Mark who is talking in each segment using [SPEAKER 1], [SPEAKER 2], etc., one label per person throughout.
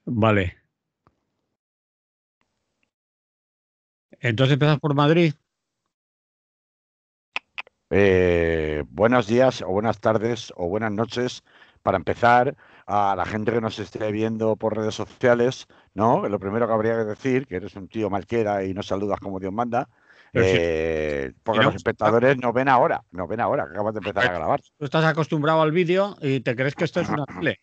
[SPEAKER 1] Vale. Entonces empezamos por Madrid.
[SPEAKER 2] Buenos días o buenas tardes o buenas noches para empezar a la gente que nos esté viendo por redes sociales, ¿no? Lo primero que habría que decir, que eres un tío malquera y no saludas como Dios manda,
[SPEAKER 1] Pero si
[SPEAKER 2] porque
[SPEAKER 1] no
[SPEAKER 2] los
[SPEAKER 1] hemos empezado,
[SPEAKER 2] espectadores no ven ahora, que acabas de empezar a grabar.
[SPEAKER 1] tú estás acostumbrado al vídeo y te crees que esto es una tele.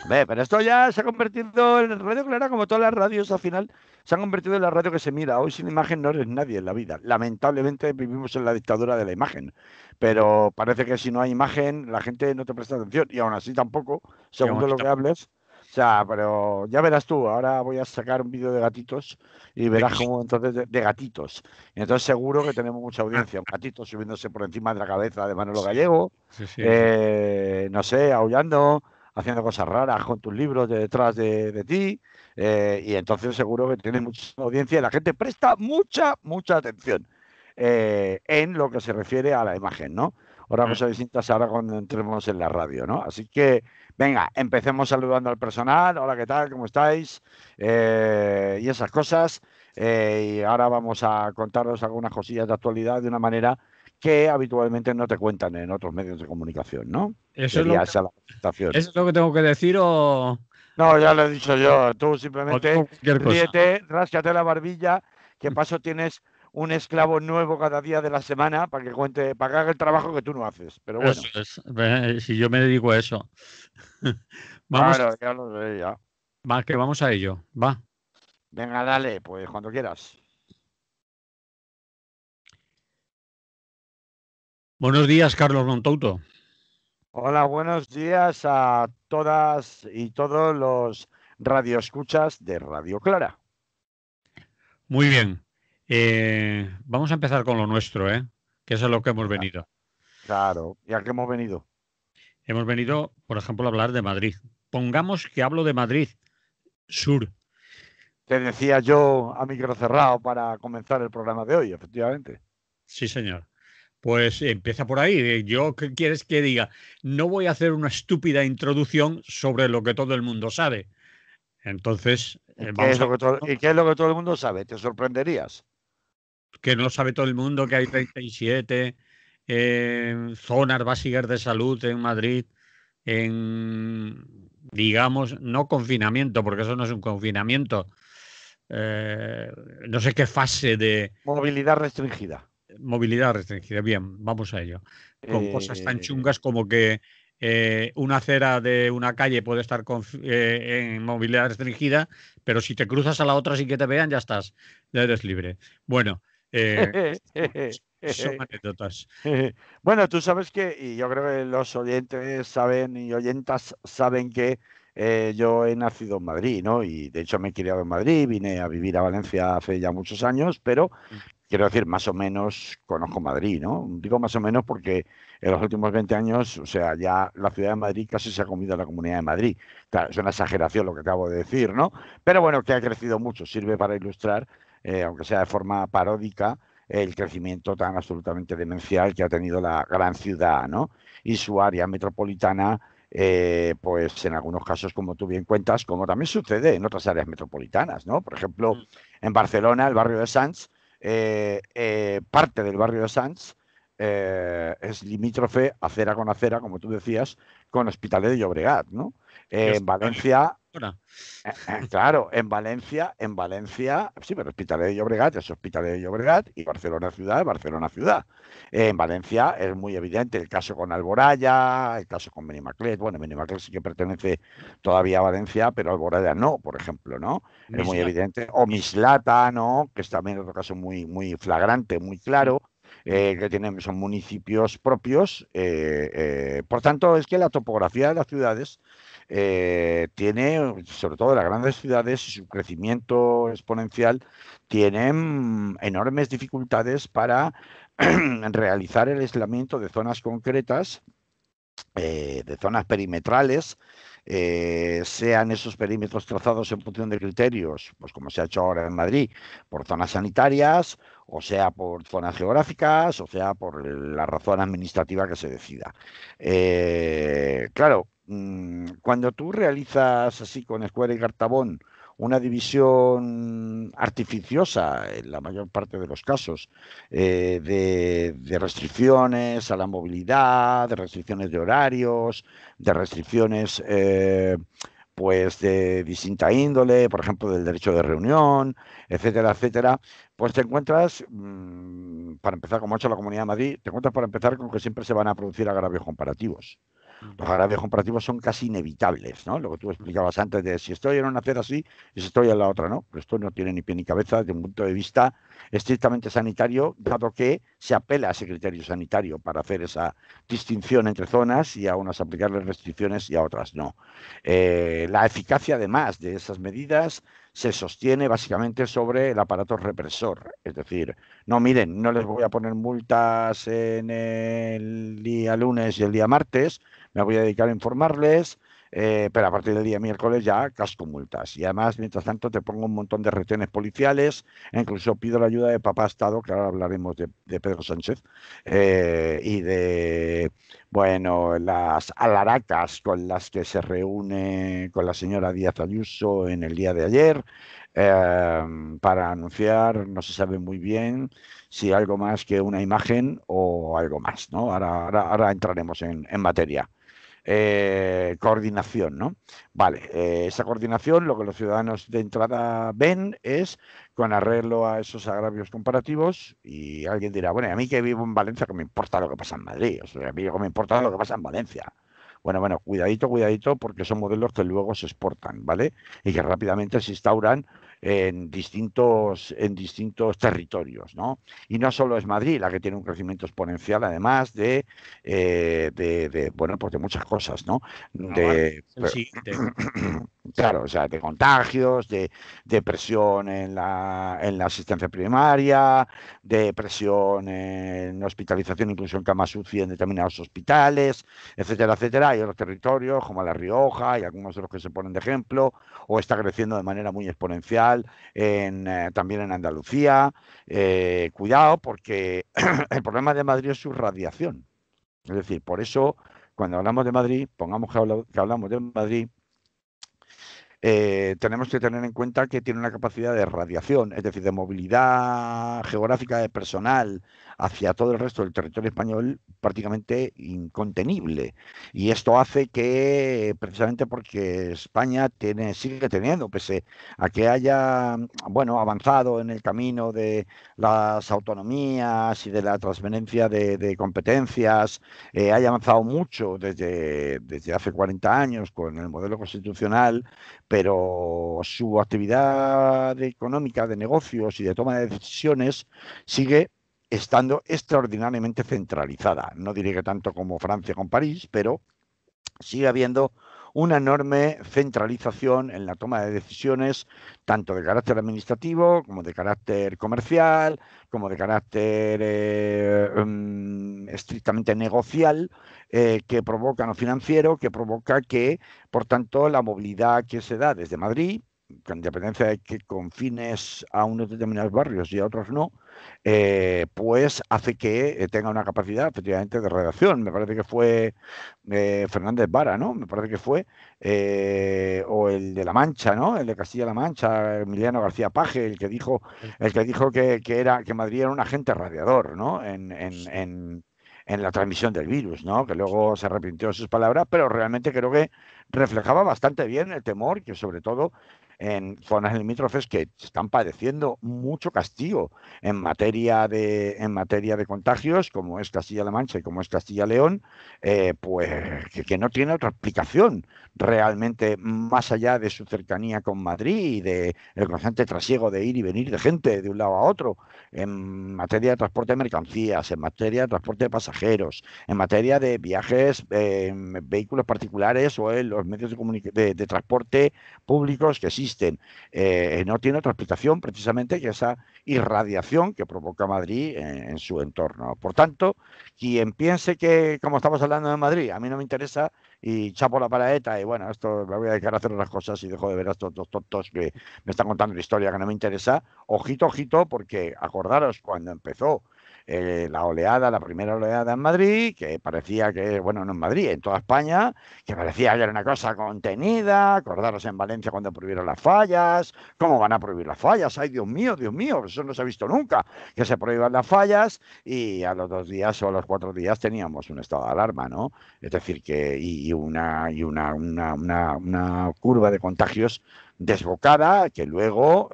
[SPEAKER 2] Ve, pero esto ya se ha convertido en Radio Clara, como todas las radios al final, se han convertido en la radio que se mira. Hoy sin imagen no eres nadie en la vida. Lamentablemente vivimos en la dictadura de la imagen, pero parece que si no hay imagen la gente no te presta atención y aún así tampoco,
[SPEAKER 1] Y aún
[SPEAKER 2] según
[SPEAKER 1] así
[SPEAKER 2] lo que hables. O sea, pero ya verás tú, ahora voy a sacar un vídeo de gatitos y
[SPEAKER 1] ¿De
[SPEAKER 2] verás
[SPEAKER 1] qué?
[SPEAKER 2] cómo entonces de gatitos. Y entonces seguro que tenemos mucha
[SPEAKER 1] Ah,
[SPEAKER 2] audiencia. Un gatito subiéndose por encima de la cabeza de Manolo
[SPEAKER 1] sí,
[SPEAKER 2] Gallego,
[SPEAKER 1] sí, sí, sí.
[SPEAKER 2] no sé, aullando haciendo cosas raras con tus libros detrás de ti, y entonces seguro que tienes mucha audiencia y la gente presta mucha atención en lo que se refiere a la imagen, ¿no? Otra cosa distinta es ahora cuando entremos en la radio, ¿no? Así que, venga, empecemos saludando al personal. Hola, ¿qué tal? ¿Cómo estáis? Y esas cosas. Y ahora vamos a contaros algunas cosillas de actualidad de una manera que habitualmente no te cuentan en otros medios de comunicación, ¿no?
[SPEAKER 1] Eso es lo
[SPEAKER 2] Sería
[SPEAKER 1] que,
[SPEAKER 2] esa la presentación.
[SPEAKER 1] eso es lo que tengo que decir
[SPEAKER 2] No, ya lo he dicho yo. Tú
[SPEAKER 1] o
[SPEAKER 2] simplemente
[SPEAKER 1] digo cualquier cosa.
[SPEAKER 2] ríete, ráscate la barbilla, que paso tienes un esclavo nuevo cada día de la semana para que cuente, para que haga el trabajo que tú no haces. Pero
[SPEAKER 1] Eso
[SPEAKER 2] bueno,
[SPEAKER 1] es. Si yo me dedico a eso. Vamos,
[SPEAKER 2] claro, ya lo sé, ya.
[SPEAKER 1] que vamos a ello. Va.
[SPEAKER 2] Venga, dale, pues cuando quieras.
[SPEAKER 1] Buenos días, Carlos Montouto.
[SPEAKER 2] Hola, buenos días a todas y todos los radioescuchas de Radio Clara.
[SPEAKER 1] Muy bien. Vamos a empezar con lo nuestro, ¿eh? Que eso es lo que hemos
[SPEAKER 2] Venga,
[SPEAKER 1] venido.
[SPEAKER 2] claro, ¿y a qué hemos venido?
[SPEAKER 1] Hemos venido, por ejemplo, a hablar de Madrid. Pongamos que hablo de Madrid Sur.
[SPEAKER 2] Te decía yo a micro cerrado para comenzar el programa de hoy, efectivamente.
[SPEAKER 1] Sí, señor. Pues empieza por ahí. Yo, ¿qué quieres que diga? No voy a hacer una estúpida introducción sobre lo que todo el mundo sabe. Entonces,
[SPEAKER 2] ¿Y qué es
[SPEAKER 1] vamos a
[SPEAKER 2] lo
[SPEAKER 1] lo
[SPEAKER 2] que todo,
[SPEAKER 1] mismo,
[SPEAKER 2] y qué es lo que todo el mundo sabe? Te sorprenderías.
[SPEAKER 1] que no sabe todo el mundo que hay 37 zonas básicas de salud en Madrid, en, digamos, no confinamiento, porque eso no es un confinamiento. eh, no sé qué fase de
[SPEAKER 2] Movilidad restringida.
[SPEAKER 1] movilidad restringida. Bien, vamos a ello. Con cosas tan
[SPEAKER 2] Eh,
[SPEAKER 1] chungas como que una acera de una calle puede estar en movilidad restringida, pero si te cruzas a la otra sin que te vean, ya estás, ya eres libre. Bueno, eh, son anécdotas.
[SPEAKER 2] Bueno, tú sabes que, y yo creo que los oyentes saben y oyentas saben que yo he nacido en Madrid, ¿no? Y de hecho me he criado en Madrid, vine a vivir a Valencia hace ya muchos años, pero quiero decir, más o menos conozco Madrid, ¿no? Digo más o menos porque en los últimos 20 años, o sea, ya la ciudad de Madrid casi se ha comido a la Comunidad de Madrid. Claro, es una exageración lo que acabo de decir, ¿no? Pero bueno, que ha crecido mucho, sirve para ilustrar, aunque sea de forma paródica, el crecimiento tan absolutamente demencial que ha tenido la gran ciudad, ¿no? Y su área metropolitana, pues en algunos casos, como tú bien cuentas, como también sucede en otras áreas metropolitanas, ¿no? Por ejemplo, en Barcelona, el barrio de Sants, parte del barrio de Sants es limítrofe, acera con acera, como tú decías, con Hospitalet de Llobregat, ¿no?
[SPEAKER 1] ¿Qué os
[SPEAKER 2] En Valencia,
[SPEAKER 1] ahora?
[SPEAKER 2] claro, en Valencia, sí, pero Hospitalet de Llobregat es Hospitalet de Llobregat y Barcelona ciudad es Barcelona ciudad. En Valencia es muy evidente el caso con Alboraya, el caso con Benimaclet. Bueno, Benimaclet sí que pertenece todavía a Valencia, pero Alboraya no, por ejemplo, ¿no? Es muy
[SPEAKER 1] Mislata.
[SPEAKER 2] evidente. O Mislata, ¿no? Que es también otro caso muy flagrante, muy
[SPEAKER 1] Mm,
[SPEAKER 2] claro.
[SPEAKER 1] mm.
[SPEAKER 2] Que tienen, son municipios propios. Por tanto, es que la topografía de las ciudades tiene, sobre todo las grandes ciudades y su crecimiento exponencial, tienen enormes dificultades para realizar el aislamiento de zonas concretas, de zonas perimetrales, sean esos perímetros trazados en función de criterios, pues como se ha hecho ahora en Madrid, por zonas sanitarias, o sea por zonas geográficas, o sea por la razón administrativa que se decida. Claro. cuando tú realizas así con escuela y cartabón una división artificiosa, en la mayor parte de los casos, de restricciones a la movilidad, de restricciones de horarios, de restricciones pues de distinta índole, por ejemplo, del derecho de reunión, etcétera, etcétera, pues te encuentras, para empezar, como ha hecho la Comunidad de Madrid, te encuentras para empezar con que siempre se van a producir agravios comparativos. Los agravios comparativos son casi inevitables, ¿no? Lo que tú explicabas antes de si estoy en una acera así y si estoy en la otra, ¿no? Pero esto no tiene ni pie ni cabeza desde un punto de vista estrictamente sanitario, dado que se apela a ese criterio sanitario para hacer esa distinción entre zonas y a unas aplicarles restricciones y a otras no. La eficacia, además de esas medidas, se sostiene básicamente sobre el aparato represor. Es decir, no, miren, no les voy a poner multas en el día lunes y el día martes, me voy a dedicar a informarles, pero a partir del día miércoles ya casco multas. Y además, mientras tanto, te pongo un montón de retenes policiales, e incluso pido la ayuda de Papá Estado, que ahora hablaremos de Pedro Sánchez, y de, bueno, las alaracas con las que se reúne con la señora Díaz Ayuso en el día de ayer, para anunciar, no se sabe muy bien si algo más que una imagen o algo más, ¿no? Ahora entraremos en materia. Coordinación, ¿no? Vale, esa coordinación, lo que los ciudadanos de entrada ven es con arreglo a esos agravios comparativos y alguien dirá, bueno, a mí que vivo en Valencia, que me importa lo que pasa en Madrid, o sea, a mí que me importa lo que pasa en Valencia. Bueno, cuidadito, cuidadito, porque son modelos que luego se exportan, ¿vale? Y que rápidamente se instauran en distintos territorios, ¿no? Y no solo es Madrid la que tiene un crecimiento exponencial, además bueno, pues de muchas cosas, ¿no?
[SPEAKER 1] Navarra
[SPEAKER 2] De,
[SPEAKER 1] es el siguiente.
[SPEAKER 2] claro, o sea, de contagios, de presión en la asistencia primaria, de presión en hospitalización, incluso en camas UCI en determinados hospitales, etcétera, etcétera. Hay otros territorios como La Rioja y algunos de los que se ponen de ejemplo, o está creciendo de manera muy exponencial también en Andalucía. Cuidado, porque el problema de Madrid es su radiación. Es decir, por eso, cuando hablamos de Madrid, pongamos que hablamos de Madrid, tenemos que tener en cuenta que tiene una capacidad de radiación, es decir, de movilidad geográfica de personal hacia todo el resto del territorio español prácticamente incontenible. Y esto hace que, precisamente porque España sigue teniendo, pese a que haya, bueno, avanzado en el camino de las autonomías y de la transferencia de competencias, haya avanzado mucho desde hace 40 años con el modelo constitucional, pero su actividad económica, de negocios y de toma de decisiones sigue estando extraordinariamente centralizada. No diré que tanto como Francia con París, pero sigue habiendo una enorme centralización en la toma de decisiones, tanto de carácter administrativo como de carácter comercial, como de carácter estrictamente negocial, que provoca, no financiero, que provoca que, por tanto, la movilidad que se da desde Madrid, con independencia de que con fines a unos determinados barrios y a otros no, pues hace que tenga una capacidad efectivamente de redacción. Me parece que fue Fernández Vara, ¿no? Me parece que fue, o el de La Mancha, ¿no? El de Castilla-La Mancha, Emiliano García Paje, el que dijo que Madrid era un agente radiador, ¿no? En la transmisión del virus, ¿no? Que luego se arrepintió de sus palabras, pero realmente creo que reflejaba bastante bien el temor que sobre todo en zonas limítrofes que están padeciendo mucho castigo en materia de contagios, como es Castilla-La Mancha y como es Castilla-León, pues que no tiene otra explicación realmente más allá de su cercanía con Madrid y de el constante trasiego de ir y venir de gente de un lado a otro, en materia de transporte de mercancías, en materia de transporte de pasajeros, en materia de viajes en vehículos particulares o en los medios de transporte públicos que existen. No tiene otra explicación precisamente que esa irradiación que provoca Madrid en su entorno. Por tanto, quien piense que, como estamos hablando de Madrid, a mí no me interesa y chapo la paraeta y bueno, esto me voy a dedicar a hacer otras cosas y dejo de ver a estos dos tontos que me están contando una historia que no me interesa, ojito, ojito, porque acordaros cuando empezó la primera oleada en Madrid, que parecía que, bueno, no en Madrid, en toda España, que parecía que era una cosa contenida. Acordaros en Valencia cuando prohibieron las fallas. ¿Cómo van a prohibir las fallas? Ay, Dios mío, eso no se ha visto nunca, que se prohíban las fallas, y a los 2 días o a los 4 días teníamos un estado de alarma, ¿no? Es decir, que una curva de contagios desbocada que luego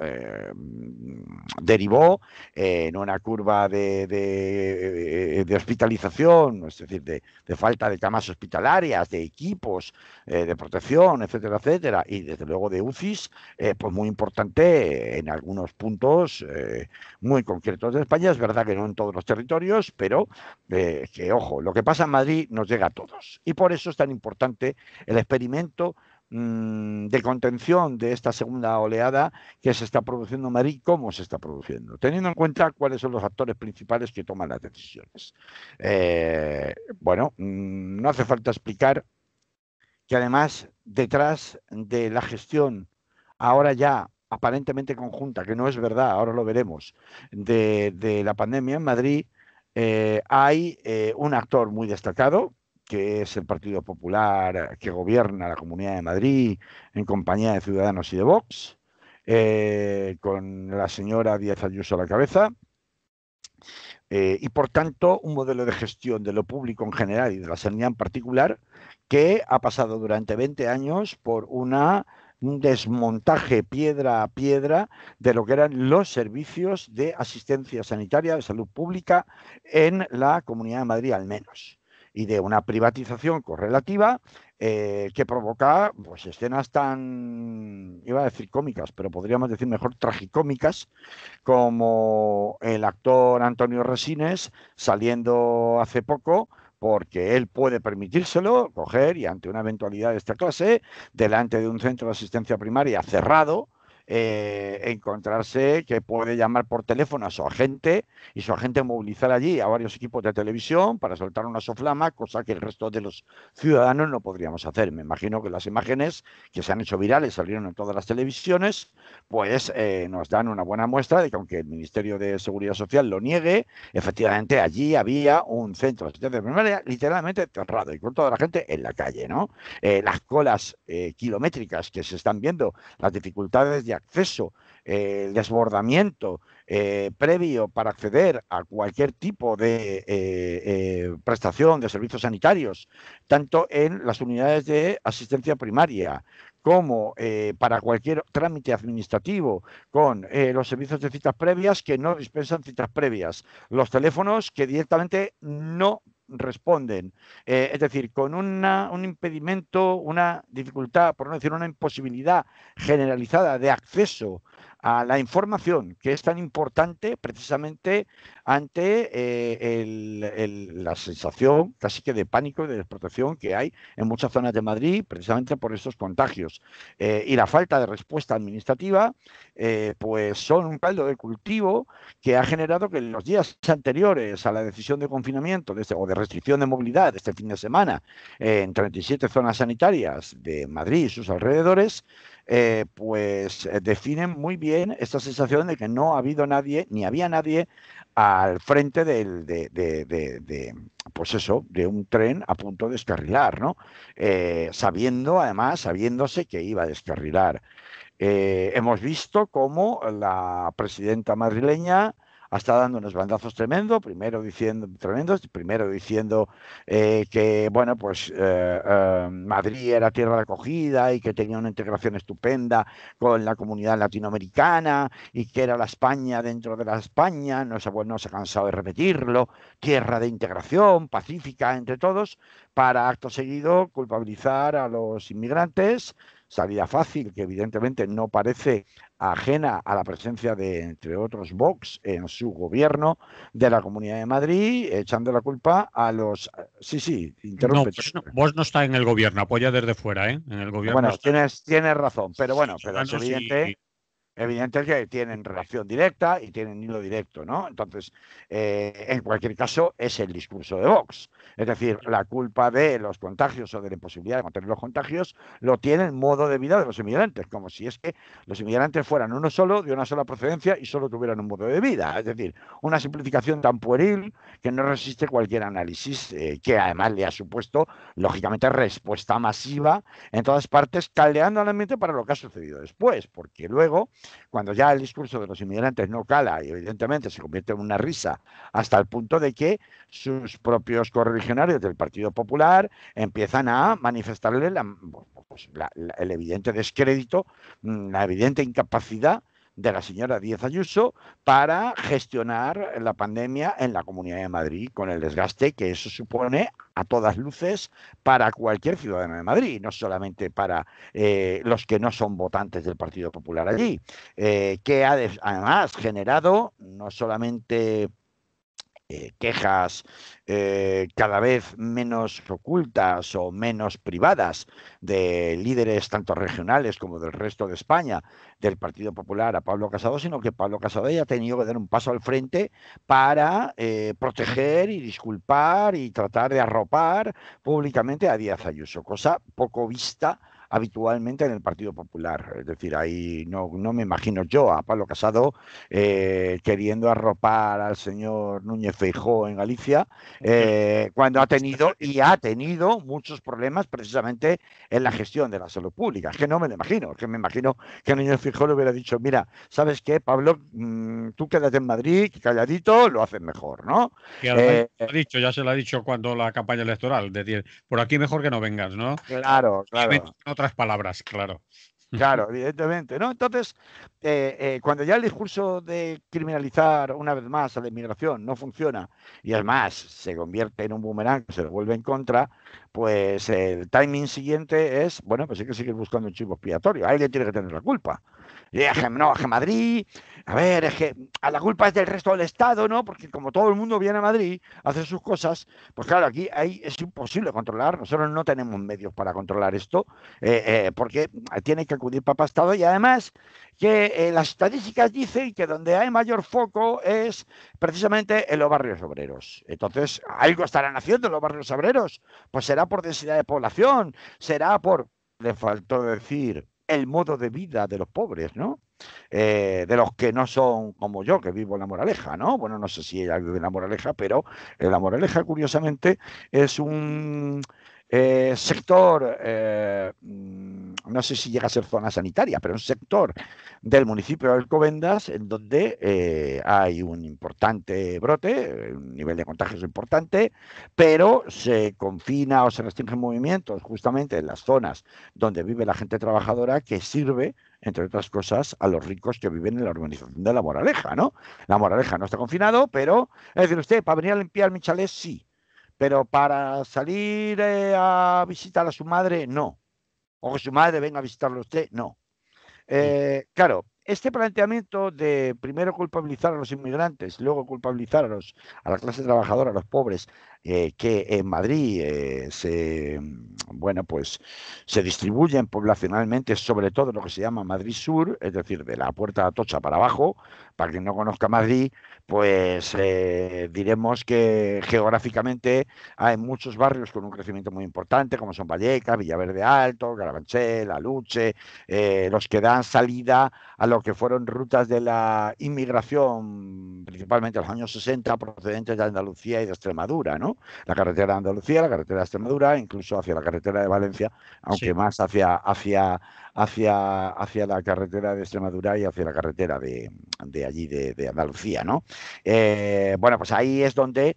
[SPEAKER 2] derivó en una curva de hospitalización, es decir, de falta de camas hospitalarias, de equipos de protección, etcétera, etcétera, y desde luego de UCIs, pues muy importante en algunos puntos muy concretos de España. Es verdad que no en todos los territorios, pero que, ojo, lo que pasa en Madrid nos llega a todos. Y por eso es tan importante el experimento de contención de esta segunda oleada que se está produciendo en Madrid, cómo se está produciendo, teniendo en cuenta cuáles son los actores principales que toman las decisiones. Bueno, no hace falta explicar que además detrás de la gestión, ahora ya aparentemente conjunta, que no es verdad, ahora lo veremos, de la pandemia en Madrid, hay un actor muy destacado, que es el Partido Popular, que gobierna la Comunidad de Madrid en compañía de Ciudadanos y de Vox, con la señora Díaz Ayuso a la cabeza, y por tanto un modelo de gestión de lo público en general y de la sanidad en particular, que ha pasado durante 20 años por un desmontaje piedra a piedra de lo que eran los servicios de asistencia sanitaria, de salud pública en la Comunidad de Madrid al menos, y de una privatización correlativa que provoca pues escenas tan, iba a decir cómicas, pero podríamos decir mejor tragicómicas, como el actor Antonio Resines saliendo hace poco, porque él puede permitírselo, coger y ante una eventualidad de esta clase, delante de un centro de asistencia primaria cerrado, encontrarse que puede llamar por teléfono a su agente y su agente movilizar allí a varios equipos de televisión para soltar una soflama, cosa que el resto de los ciudadanos no podríamos hacer. Me imagino que las imágenes que se han hecho virales, salieron en todas las televisiones, pues nos dan una buena muestra de que, aunque el Ministerio de Seguridad Social lo niegue, efectivamente allí había un centro de asistencia primaria literalmente cerrado y con toda la gente en la calle, ¿no? Las colas kilométricas que se están viendo, las dificultades de acceso, el desbordamiento previo para acceder a cualquier tipo de prestación de servicios sanitarios, tanto en las unidades de asistencia primaria como para cualquier trámite administrativo, con los servicios de citas previas que no dispensan citas previas, los teléfonos que directamente no responden, es decir, con un impedimento, una dificultad, por no decir una imposibilidad generalizada de acceso a la información, que es tan importante precisamente ante la sensación casi que de pánico y de desprotección que hay en muchas zonas de Madrid, precisamente por estos contagios. Y la falta de respuesta administrativa, pues son un caldo de cultivo que ha generado que en los días anteriores a la decisión de confinamiento o de restricción de movilidad de este fin de semana, en 37 zonas sanitarias de Madrid y sus alrededores, pues definen muy bien esta sensación de que no ha habido nadie, ni había nadie al frente pues eso, de un tren a punto de descarrilar, ¿no? Sabiéndose que iba a descarrilar. Hemos visto cómo la presidenta madrileña ha estado dando unos bandazos primero diciendo que, bueno, pues Madrid era tierra de acogida y que tenía una integración estupenda con la comunidad latinoamericana y que era la España dentro de la España, no se ha cansado de repetirlo, tierra de integración pacífica entre todos, para acto seguido culpabilizar a los inmigrantes. Salida fácil que evidentemente no parece ajena a la presencia de, entre otros, Vox en su gobierno de la Comunidad de Madrid, echando la culpa a los... Sí,
[SPEAKER 1] No,
[SPEAKER 2] interrumpe.
[SPEAKER 1] vos no está en el gobierno, apoya desde fuera, ¿eh? En el gobierno
[SPEAKER 2] Bueno,
[SPEAKER 1] está
[SPEAKER 2] tienes razón, pero bueno, pero es
[SPEAKER 1] Ciudadanos
[SPEAKER 2] evidente evidente que tienen relación directa y tienen hilo directo, ¿no? Entonces, en cualquier caso, es el discurso de Vox. Es decir, la culpa de los contagios o de la imposibilidad de contener los contagios lo tiene el modo de vida de los inmigrantes, como si es que los inmigrantes fueran uno solo, de una sola procedencia y solo tuvieran un modo de vida. Es decir, una simplificación tan pueril que no resiste cualquier análisis, que además le ha supuesto, lógicamente, respuesta masiva en todas partes, caldeando el ambiente para lo que ha sucedido después, porque luego, cuando ya el discurso de los inmigrantes no cala y evidentemente se convierte en una risa hasta el punto de que sus propios correligionarios del Partido Popular empiezan a manifestarle el evidente descrédito, la evidente incapacidad de la señora Díaz Ayuso para gestionar la pandemia en la Comunidad de Madrid, con el desgaste que eso supone a todas luces para cualquier ciudadano de Madrid, no solamente para los que no son votantes del Partido Popular allí, que ha además generado no solamente quejas cada vez menos ocultas o menos privadas de líderes tanto regionales como del resto de España del Partido Popular a Pablo Casado, sino que Pablo Casado ya ha tenido que dar un paso al frente para proteger y disculpar y tratar de arropar públicamente a Díaz Ayuso, cosa poco vista habitualmente en el Partido Popular. Es decir, ahí no me imagino yo a Pablo Casado queriendo arropar al señor Núñez Feijóo en Galicia, cuando ha tenido muchos problemas precisamente en la gestión de la salud pública. Es que no me lo imagino, es que me imagino que Núñez Feijóo le hubiera dicho, mira, ¿sabes qué, Pablo? Tú quédate en Madrid, calladito, lo haces mejor, ¿no?
[SPEAKER 1] Ya se lo ha dicho cuando la campaña electoral, decir, por aquí mejor que no vengas, ¿no?
[SPEAKER 2] Claro.
[SPEAKER 1] En otras palabras, claro.
[SPEAKER 2] Claro, evidentemente, ¿no? Entonces, cuando ya el discurso de criminalizar una vez más a la inmigración no funciona y además se convierte en un boomerang que se le vuelve en contra, pues el timing siguiente es, bueno, pues hay que seguir buscando un chivo expiatorio. Alguien tiene que tener la culpa. Y no, es que Madrid, a ver, es que la culpa es del resto del Estado, ¿no? Porque como todo el mundo viene a Madrid a hacer sus cosas, pues claro, ahí es imposible controlar. Nosotros no tenemos medios para controlar esto, porque tiene que acudir Papa Estado y además que las estadísticas dicen que donde hay mayor foco es precisamente en los barrios obreros. Entonces, algo estarán haciendo en los barrios obreros. Pues será por densidad de población, será por, le faltó decir, el modo de vida de los pobres, ¿no? De los que no son como yo, que vivo en La Moraleja, ¿no? Bueno, no sé si ella vive en La Moraleja, pero en La Moraleja, curiosamente, es un sector, no sé si llega a ser zona sanitaria, pero un sector del municipio de Alcobendas en donde hay un importante brote, un nivel de contagios importante, pero se confina o se restringen movimientos justamente en las zonas donde vive la gente trabajadora, que sirve, entre otras cosas, a los ricos que viven en la urbanización de La Moraleja, ¿no? La Moraleja no está confinado, pero, es decir, usted, para venir a limpiar mi chalet, sí, pero para salir a visitar a su madre, no. O que su madre venga a visitarlo a usted, no. Claro, este planteamiento de primero culpabilizar a los inmigrantes, luego culpabilizar a la clase trabajadora, a los pobres, que en Madrid bueno, pues se distribuyen poblacionalmente, sobre todo en lo que se llama Madrid Sur, es decir, de la Puerta de Atocha para abajo. Para quien no conozca Madrid, pues diremos que geográficamente hay muchos barrios con un crecimiento muy importante, como son Vallecas, Villaverde Alto, Carabanchel, Aluche, los que dan salida a lo que fueron rutas de la inmigración, principalmente en los años 60, procedentes de Andalucía y de Extremadura, ¿no? La carretera de Andalucía, la carretera de Extremadura, incluso hacia la carretera de Valencia, aunque sí, más hacia la carretera de Extremadura y hacia la carretera de allí, de Andalucía, ¿no? Bueno, pues ahí es donde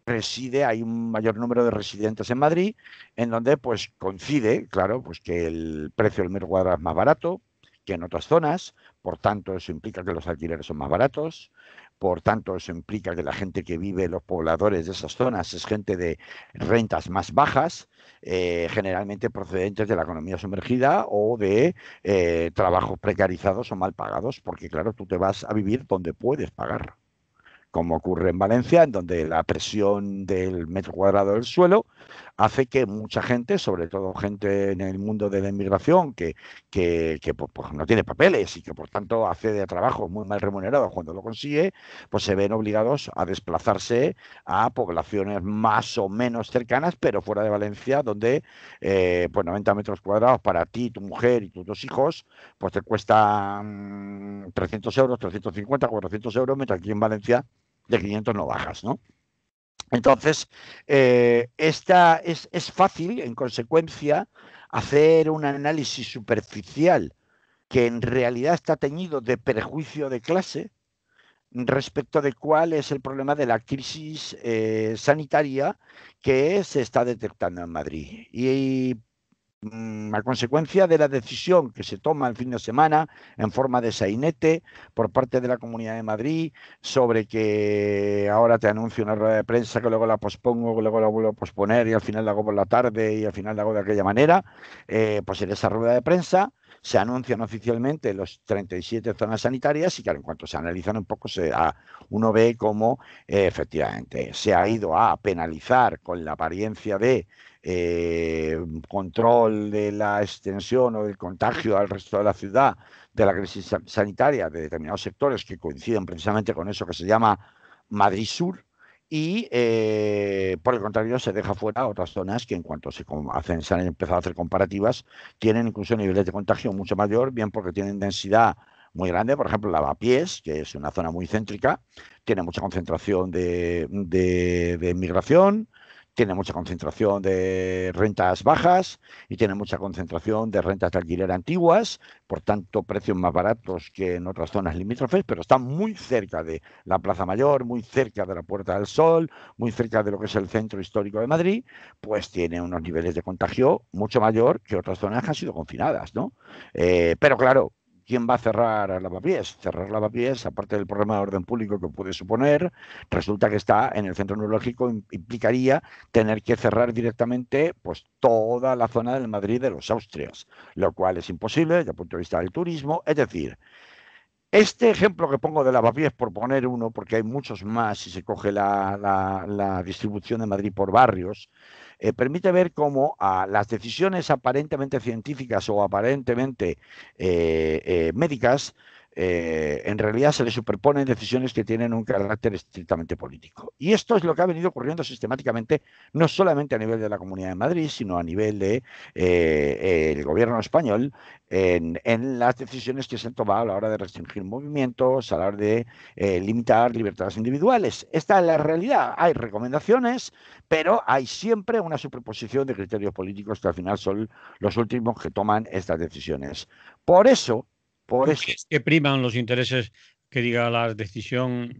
[SPEAKER 2] reside, hay un mayor número de residentes en Madrid, en donde pues coincide, claro, pues que el precio del metro cuadrado es más barato que en otras zonas, por tanto eso implica que los alquileres son más baratos, por tanto eso implica que la gente que vive, los pobladores de esas zonas, es gente de rentas más bajas, generalmente procedentes de la economía sumergida o de trabajos precarizados o mal pagados, porque claro, tú te vas a vivir donde puedes pagar, como ocurre en Valencia, en donde la presión del metro cuadrado del suelo hace que mucha gente, sobre todo gente en el mundo de la inmigración, que pues, no tiene papeles y que por tanto accede a trabajos muy mal remunerados cuando lo consigue, pues se ven obligados a desplazarse a poblaciones más o menos cercanas, pero fuera de Valencia, donde pues 90 metros cuadrados para ti, tu mujer y tus dos hijos, pues te cuestan 300 euros, 350, 400 euros, mientras que aquí en Valencia de 500 no bajas, ¿no? Entonces, es fácil, en consecuencia, hacer un análisis superficial que en realidad está teñido de prejuicio de clase respecto de cuál es el problema de la crisis sanitaria que se está detectando en Madrid. Y a consecuencia de la decisión que se toma el fin de semana en forma de sainete por parte de la Comunidad de Madrid sobre que ahora te anuncio una rueda de prensa que luego la pospongo, que luego la vuelvo a posponer y al final la hago por la tarde y al final la hago de aquella manera, pues en esa rueda de prensa se anuncian oficialmente los 37 zonas sanitarias y claro, en cuanto se analizan un poco uno ve cómo efectivamente se ha ido a penalizar con la apariencia de control de la extensión o del contagio al resto de la ciudad de la crisis sanitaria de determinados sectores que coinciden precisamente con eso que se llama Madrid Sur y por el contrario se deja fuera otras zonas que en cuanto se han empezado a hacer comparativas tienen incluso niveles de contagio mucho mayor, bien porque tienen densidad muy grande, por ejemplo, Lavapiés, que es una zona muy céntrica, tiene mucha concentración de migración, tiene mucha concentración de rentas bajas y tiene mucha concentración de rentas de alquiler antiguas, por tanto precios más baratos que en otras zonas limítrofes, pero está muy cerca de la Plaza Mayor, muy cerca de la Puerta del Sol, muy cerca de lo que es el centro histórico de Madrid, pues tiene unos niveles de contagio mucho mayor que otras zonas que han sido confinadas, ¿no? Pero claro, ¿quién va a cerrar Lavapiés? Cerrar Lavapiés, aparte del problema de orden público que puede suponer, resulta que está en el centro neurológico, implicaría tener que cerrar directamente pues toda la zona del Madrid de los Austrias, lo cual es imposible desde el punto de vista del turismo. Es decir, este ejemplo que pongo de Lavapiés, por poner uno, porque hay muchos más si se coge la distribución de Madrid por barrios, permite ver cómo las decisiones aparentemente científicas o aparentemente médicas, en realidad se le superponen decisiones que tienen un carácter estrictamente político. Y esto es lo que ha venido ocurriendo sistemáticamente, no solamente a nivel de la Comunidad de Madrid, sino a nivel de el gobierno español, en las decisiones que se han tomado a la hora de restringir movimientos, a la hora de limitar libertades individuales. Esta es la realidad. Hay recomendaciones, pero hay siempre una superposición de criterios políticos que al final son los últimos que toman estas decisiones. Por eso, por
[SPEAKER 1] ¿Tú
[SPEAKER 2] eso.
[SPEAKER 1] crees que priman los intereses, que diga la decisión,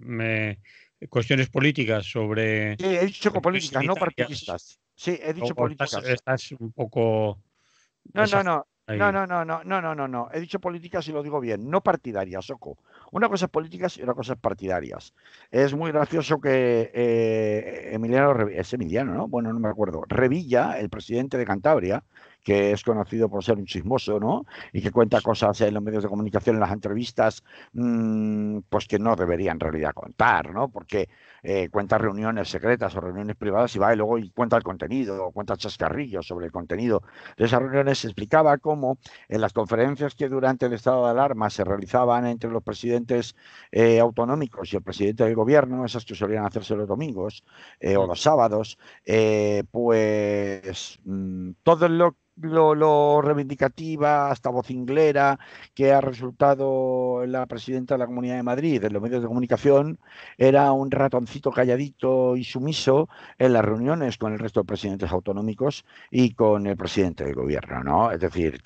[SPEAKER 1] cuestiones políticas sobre
[SPEAKER 2] Sí, he dicho
[SPEAKER 1] cuestiones
[SPEAKER 2] políticas, no
[SPEAKER 1] sanitarias?
[SPEAKER 2] partidistas. Sí, he dicho
[SPEAKER 1] ¿O estás,
[SPEAKER 2] políticas.
[SPEAKER 1] estás un poco
[SPEAKER 2] No, no, no. No,
[SPEAKER 1] ahí?
[SPEAKER 2] no, no, no, no, no, no, no. He dicho políticas y lo digo bien, no partidarias, Oco. Una cosa es políticas y una cosa es partidarias. Es muy gracioso que es Emiliano, ¿no? Bueno, no me acuerdo. Revilla, el presidente de Cantabria, que es conocido por ser un chismoso, ¿no? Y que cuenta cosas en los medios de comunicación, en las entrevistas, pues que no debería en realidad contar, ¿no? Porque cuenta reuniones secretas o reuniones privadas y va y luego y cuenta el contenido, o cuenta chascarrillos sobre el contenido de esas reuniones. Se explicaba cómo en las conferencias que durante el estado de alarma se realizaban entre los presidentes autonómicos y el presidente del gobierno, esas que solían hacerse los domingos o los sábados, pues todo lo reivindicativa, hasta vocinglera, que ha resultado la presidenta de la Comunidad de Madrid en los medios de comunicación, era un ratoncito calladito y sumiso en las reuniones con el resto de presidentes autonómicos y con el presidente del gobierno, ¿no? Es decir,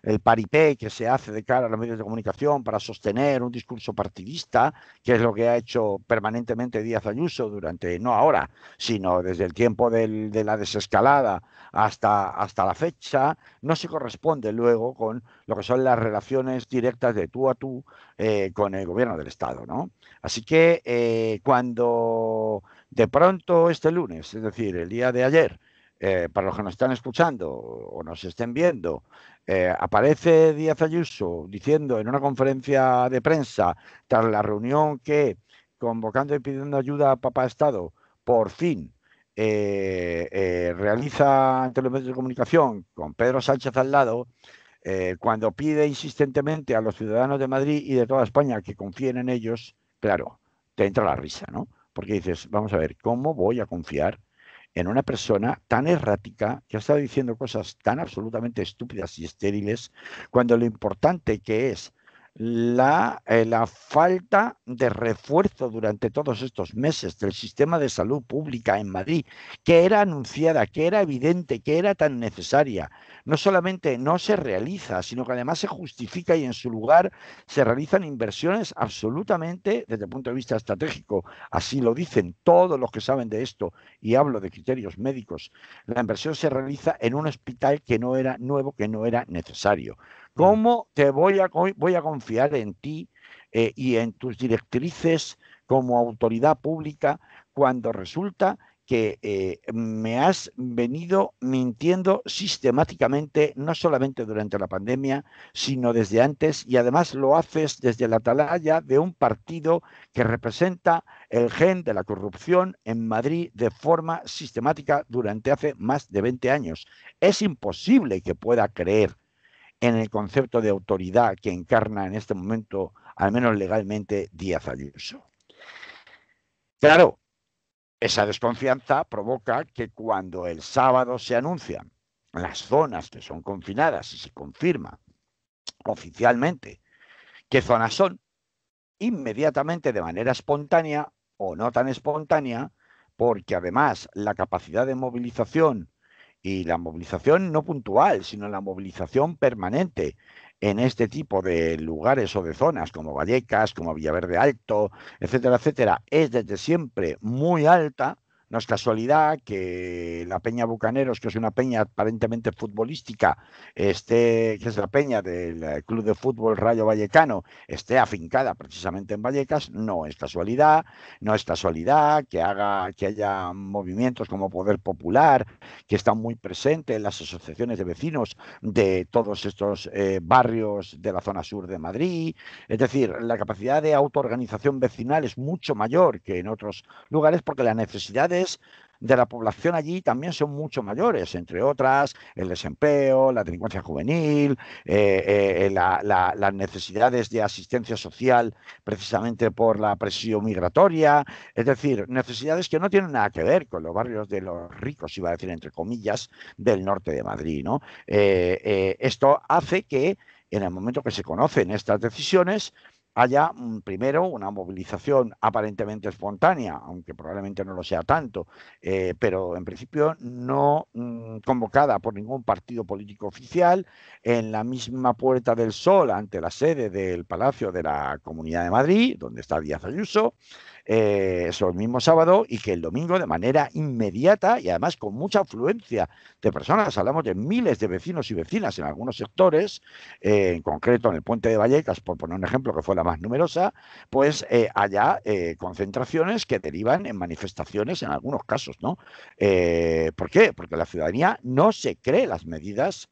[SPEAKER 2] el paripé que se hace de cara a los medios de comunicación para sostener un discurso partidista, que es lo que ha hecho permanentemente Díaz Ayuso durante, no ahora, sino desde el tiempo de la desescalada hasta la fecha, no se corresponde luego con lo que son las relaciones directas de tú a tú con el gobierno del Estado, ¿no? Así que cuando de pronto este lunes, es decir, el día de ayer, para los que nos están escuchando o nos estén viendo, aparece Díaz Ayuso diciendo en una conferencia de prensa, tras la reunión que, convocando y pidiendo ayuda a Papá Estado, por fin realiza ante los medios de comunicación con Pedro Sánchez al lado, cuando pide insistentemente a los ciudadanos de Madrid y de toda España que confíen en ellos, claro, te entra la risa, ¿no? Porque dices, vamos a ver, ¿cómo voy a confiar en una persona tan errática que ha estado diciendo cosas tan absolutamente estúpidas y estériles, cuando lo importante que es la falta de refuerzo durante todos estos meses del sistema de salud pública en Madrid, que era anunciada, que era evidente, que era tan necesaria, no solamente no se realiza, sino que además se justifica y en su lugar se realizan inversiones absolutamente, desde el punto de vista estratégico, así lo dicen todos los que saben de esto, y hablo de criterios médicos, la inversión se realiza en un hospital que no era nuevo, que no era necesario. ¿Cómo te voy a confiar en ti y en tus directrices como autoridad pública cuando resulta que me has venido mintiendo sistemáticamente, no solamente durante la pandemia, sino desde antes, y además lo haces desde la atalaya de un partido que representa el gen de la corrupción en Madrid de forma sistemática durante hace más de 20 años? Es imposible que pueda creer en el concepto de autoridad que encarna en este momento, al menos legalmente, Díaz Ayuso. Claro, esa desconfianza provoca que cuando el sábado se anuncian las zonas que son confinadas y se confirma oficialmente qué zonas son, inmediatamente de manera espontánea o no tan espontánea, porque además la capacidad de movilización y la movilización no puntual, sino la movilización permanente en este tipo de lugares o de zonas como Vallecas, como Villaverde Alto, etcétera, etcétera, es desde siempre muy alta. No es casualidad que la Peña Bucaneros, que es una peña aparentemente futbolística, que es la peña del Club de Fútbol Rayo Vallecano, esté afincada precisamente en Vallecas. No es casualidad, no es casualidad que haya movimientos como Poder Popular, que está muy presente en las asociaciones de vecinos de todos estos barrios de la zona sur de Madrid. Es decir, la capacidad de autoorganización vecinal es mucho mayor que en otros lugares porque las necesidades de la población allí también son mucho mayores, entre otras el desempleo, la delincuencia juvenil, las necesidades de asistencia social precisamente por la presión migratoria, es decir, necesidades que no tienen nada que ver con los barrios de los ricos, iba a decir entre comillas, del norte de Madrid, ¿no? Esto hace que en el momento que se conocen estas decisiones haya primero una movilización aparentemente espontánea, aunque probablemente no lo sea tanto, pero en principio no convocada por ningún partido político oficial, en la misma Puerta del Sol, ante la sede del Palacio de la Comunidad de Madrid, donde está Díaz Ayuso, eso el mismo sábado, y que el domingo de manera inmediata y además con mucha afluencia de personas, hablamos de miles de vecinos y vecinas en algunos sectores, en concreto en el Puente de Vallecas, por poner un ejemplo que fue la más numerosa, pues haya concentraciones que derivan en manifestaciones en algunos casos, ¿no? ¿Por qué? Porque la ciudadanía no se cree las medidas,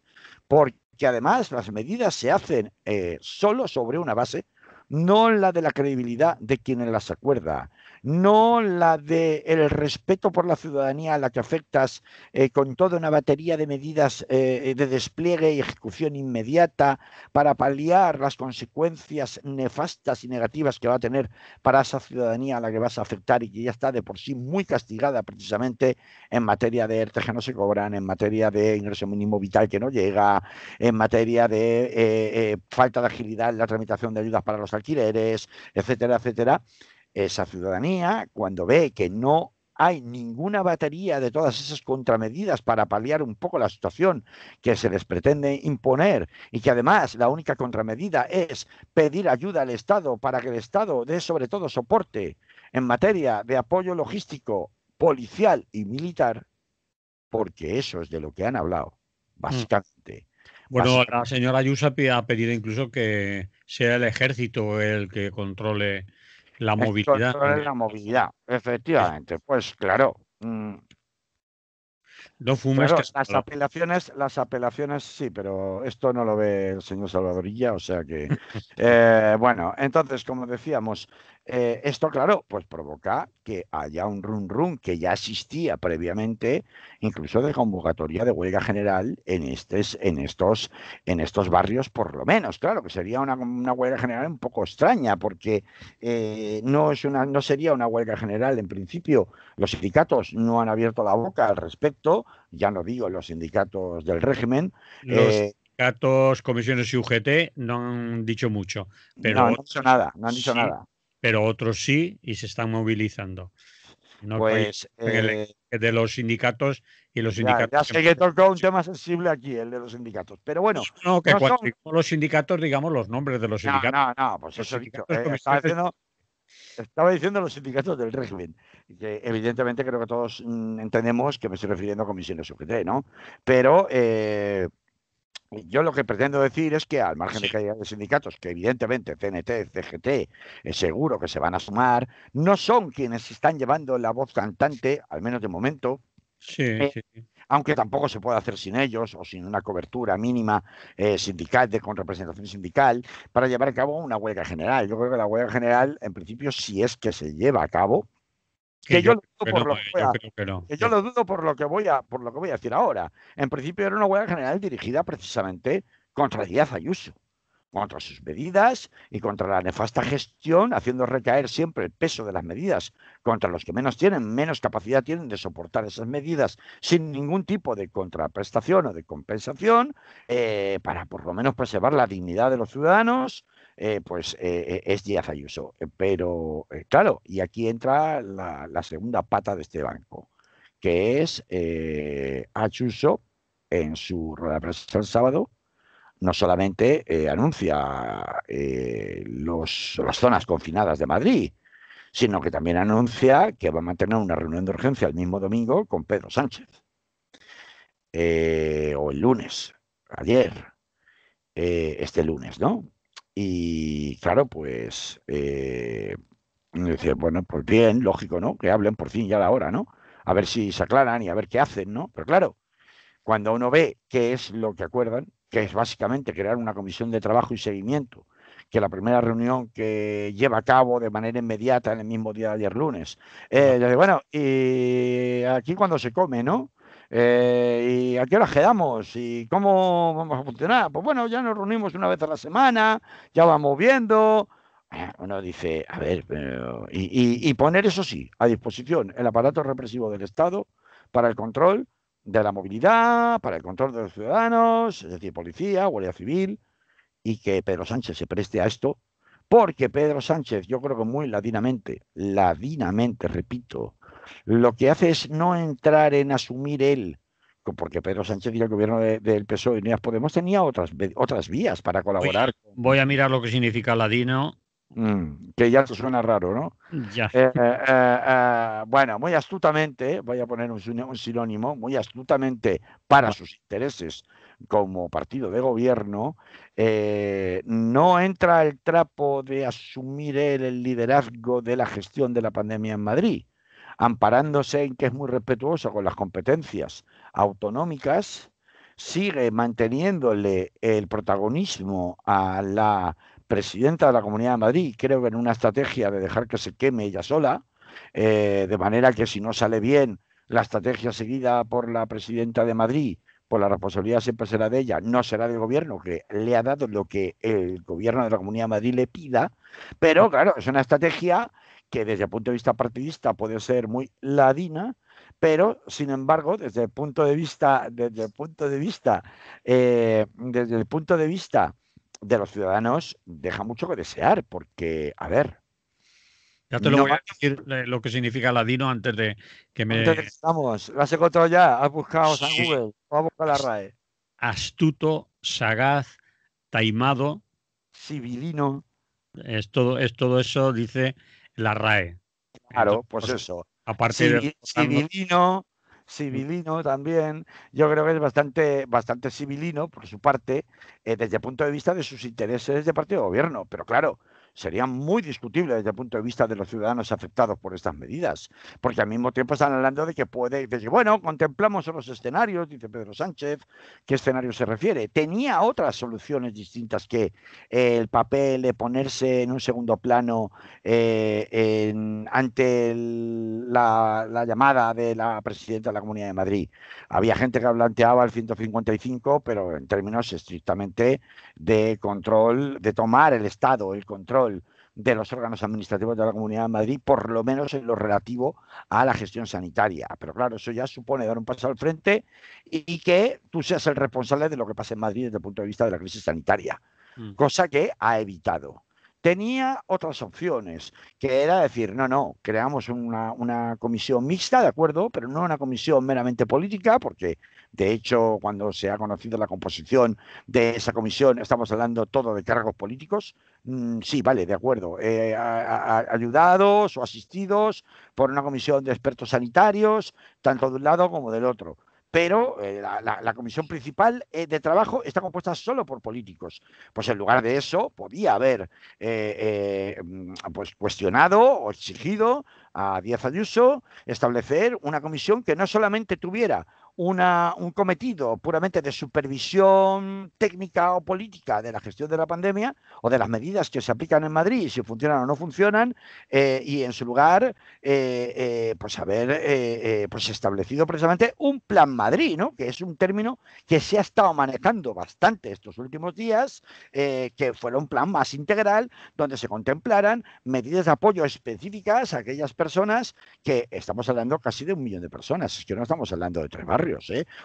[SPEAKER 2] porque además las medidas se hacen solo sobre una base, no la de la credibilidad de quienes las acuerda, no la de el respeto por la ciudadanía a la que afectas con toda una batería de medidas de despliegue y ejecución inmediata para paliar las consecuencias nefastas y negativas que va a tener para esa ciudadanía a la que vas a afectar y que ya está de por sí muy castigada precisamente en materia de ERTE que no se cobran, en materia de ingreso mínimo vital que no llega, en materia de falta de agilidad en la tramitación de ayudas para los alquileres, etcétera, etcétera. Esa ciudadanía, cuando ve que no hay ninguna batería de todas esas contramedidas para paliar un poco la situación que se les pretende imponer y que además la única contramedida es pedir ayuda al Estado para que el Estado dé sobre todo soporte en materia de apoyo logístico, policial y militar, porque eso es de lo que han hablado, básicamente.
[SPEAKER 1] Bueno, la señora Ayuso ha pedido incluso que sea el ejército el que controle la movilidad.
[SPEAKER 2] Controlar la movilidad, efectivamente. Pues claro,
[SPEAKER 1] No fumes que
[SPEAKER 2] claro,
[SPEAKER 1] se
[SPEAKER 2] las apelaciones sí, pero esto no lo ve el señor Salvadorilla, o sea que, bueno, entonces, como decíamos, Esto, claro, pues provoca que haya un run run que ya existía previamente, incluso de convocatoria de huelga general en estos barrios, por lo menos. Claro, que sería una huelga general un poco extraña, porque no sería una huelga general en principio. Los sindicatos no han abierto la boca al respecto, ya no digo los sindicatos del régimen.
[SPEAKER 1] Los
[SPEAKER 2] eh,
[SPEAKER 1] sindicatos, comisiones y UGT no han dicho mucho,
[SPEAKER 2] no
[SPEAKER 1] pero
[SPEAKER 2] han dicho
[SPEAKER 1] otros
[SPEAKER 2] nada, no han dicho
[SPEAKER 1] sí,
[SPEAKER 2] nada.
[SPEAKER 1] pero otros sí y se están movilizando. No caigan
[SPEAKER 2] Pues
[SPEAKER 1] en el engaño de los sindicatos y los
[SPEAKER 2] ya
[SPEAKER 1] sindicatos
[SPEAKER 2] sé que tocó un tema sensible aquí, el de los sindicatos, pero bueno,
[SPEAKER 1] no, que
[SPEAKER 2] no
[SPEAKER 1] cuando
[SPEAKER 2] son.
[SPEAKER 1] digamos los sindicatos, digamos los nombres de los
[SPEAKER 2] No,
[SPEAKER 1] sindicatos.
[SPEAKER 2] no, no, pues
[SPEAKER 1] Los
[SPEAKER 2] eso he dicho.
[SPEAKER 1] sindicatos, comisiones.
[SPEAKER 2] Estaba diciendo los sindicatos del régimen, y que evidentemente creo que todos entendemos que me estoy refiriendo a comisiones UGT, ¿no? Pero yo lo que pretendo decir es que al margen
[SPEAKER 1] Sí,
[SPEAKER 2] de que haya sindicatos, que evidentemente CNT, CGT, seguro que se van a sumar, no son quienes están llevando la voz cantante, al menos de momento,
[SPEAKER 1] sí,
[SPEAKER 2] eh,
[SPEAKER 1] sí, sí.
[SPEAKER 2] aunque tampoco se puede hacer sin ellos o sin una cobertura mínima sindical, con representación sindical, para llevar a cabo una huelga general. Yo creo que la huelga general, en principio, si es que se lleva a cabo,
[SPEAKER 1] Que
[SPEAKER 2] que yo
[SPEAKER 1] yo
[SPEAKER 2] lo
[SPEAKER 1] creo
[SPEAKER 2] dudo
[SPEAKER 1] que no,
[SPEAKER 2] por lo que voy
[SPEAKER 1] yo
[SPEAKER 2] a,
[SPEAKER 1] creo que no.
[SPEAKER 2] que yo lo dudo por lo que voy a decir ahora. En principio era una huelga general dirigida precisamente contra Díaz Ayuso, contra sus medidas y contra la nefasta gestión, haciendo recaer siempre el peso de las medidas contra los que menos tienen, menos capacidad tienen de soportar esas medidas sin ningún tipo de contraprestación o de compensación, para por lo menos preservar la dignidad de los ciudadanos. Es Díaz Ayuso. Pero, claro, y aquí entra la segunda pata de este banco, que es Ayuso en su rueda de prensa el sábado no solamente anuncia las zonas confinadas de Madrid, sino que también anuncia que va a mantener una reunión de urgencia el mismo domingo con Pedro Sánchez, o el lunes, ayer, este lunes, ¿no? Y claro, pues dice, bueno, pues bien, lógico, ¿no? Que hablen por fin ya la hora, ¿no? A ver si se aclaran y a ver qué hacen, ¿no? Pero claro, cuando uno ve qué es lo que acuerdan, que es básicamente crear una comisión de trabajo y seguimiento, que la primera reunión que lleva a cabo de manera inmediata en el mismo día de ayer lunes, dice, bueno, y aquí cuando se come, ¿no? ¿Y a qué hora quedamos? ¿Y cómo vamos a funcionar? Pues bueno, ya nos reunimos una vez a la semana, ya vamos viendo. Uno dice, a ver, y poner eso sí, a disposición el aparato represivo del Estado para el control de la movilidad, para el control de los ciudadanos, es decir, policía, guardia civil, y que Pedro Sánchez se preste a esto, porque Pedro Sánchez, yo creo que muy ladinamente, repito, lo que hace es no entrar en asumir él, porque Pedro Sánchez y el gobierno del PSOE y Unidas Podemos tenía otras vías para
[SPEAKER 1] Voy,
[SPEAKER 2] colaborar.
[SPEAKER 1] voy a mirar lo que significa ladino.
[SPEAKER 2] Que ya te suena raro, ¿no?
[SPEAKER 1] Ya.
[SPEAKER 2] Bueno, muy astutamente, voy a poner un sinónimo, muy astutamente para
[SPEAKER 1] Va-
[SPEAKER 2] sus intereses como partido de gobierno, no entra el trapo de asumir él el liderazgo de la gestión de la pandemia en Madrid, amparándose en que es muy respetuoso con las competencias autonómicas, sigue manteniéndole el protagonismo a la presidenta de la Comunidad de Madrid, creo que en una estrategia de dejar que se queme ella sola, de manera que si no sale bien la estrategia seguida por la presidenta de Madrid, pues la responsabilidad siempre será de ella, no será del gobierno, que le ha dado lo que el gobierno de la Comunidad de Madrid le pida, pero claro, es una estrategia que desde el punto de vista partidista puede ser muy ladina, pero sin embargo, desde el punto de vista de los ciudadanos deja mucho que desear, porque, a ver,
[SPEAKER 1] Ya te lo
[SPEAKER 2] no
[SPEAKER 1] voy a decir lo que significa ladino antes de que
[SPEAKER 2] antes de
[SPEAKER 1] me...
[SPEAKER 2] que estamos, ¿lo has encontrado ya? ¿Has buscado San
[SPEAKER 1] Sí,
[SPEAKER 2] Google? ¿O has buscado la
[SPEAKER 1] as-
[SPEAKER 2] RAE?
[SPEAKER 1] astuto, sagaz, taimado,
[SPEAKER 2] Civilino,
[SPEAKER 1] es todo eso, dice la RAE.
[SPEAKER 2] claro,
[SPEAKER 1] Entonces,
[SPEAKER 2] pues
[SPEAKER 1] pues,
[SPEAKER 2] eso.
[SPEAKER 1] aparte de recordarnos,
[SPEAKER 2] Civilino también, yo creo que es bastante civilino por su parte, desde el punto de vista de sus intereses de partido de gobierno. Pero claro, sería muy discutible desde el punto de vista de los ciudadanos afectados por estas medidas, porque al mismo tiempo están hablando de que bueno, contemplamos los escenarios, dice Pedro Sánchez. ¿Qué escenario se refiere? Tenía otras soluciones distintas que el papel de ponerse en un segundo plano ante la llamada de la presidenta de la Comunidad de Madrid. Había gente que planteaba el 155, pero en términos estrictamente de control, de tomar el Estado, el control de los órganos administrativos de la Comunidad de Madrid, por lo menos en lo relativo a la gestión sanitaria. Pero claro, eso ya supone dar un paso al frente y que tú seas el responsable de lo que pasa en Madrid desde el punto de vista de la crisis sanitaria, cosa que ha evitado. Tenía otras opciones, que era decir, no, creamos una comisión mixta, de acuerdo, pero no una comisión meramente política, porque de hecho cuando se ha conocido la composición de esa comisión estamos hablando todo de cargos políticos. Sí, vale, de acuerdo, ayudados o asistidos por una comisión de expertos sanitarios, tanto de un lado como del otro. Pero la comisión principal de trabajo está compuesta solo por políticos. Pues en lugar de eso, podía haber pues cuestionado o exigido a Díaz Ayuso establecer una comisión que no solamente tuviera un cometido puramente de supervisión técnica o política de la gestión de la pandemia o de las medidas que se aplican en Madrid, si funcionan o no funcionan, y en su lugar pues haber pues establecido precisamente un plan Madrid, ¿no? Que es un término que se ha estado manejando bastante estos últimos días, que fuera un plan más integral donde se contemplaran medidas de apoyo específicas a aquellas personas que estamos hablando casi de 1 millón de personas, es que no estamos hablando de 3 barrios,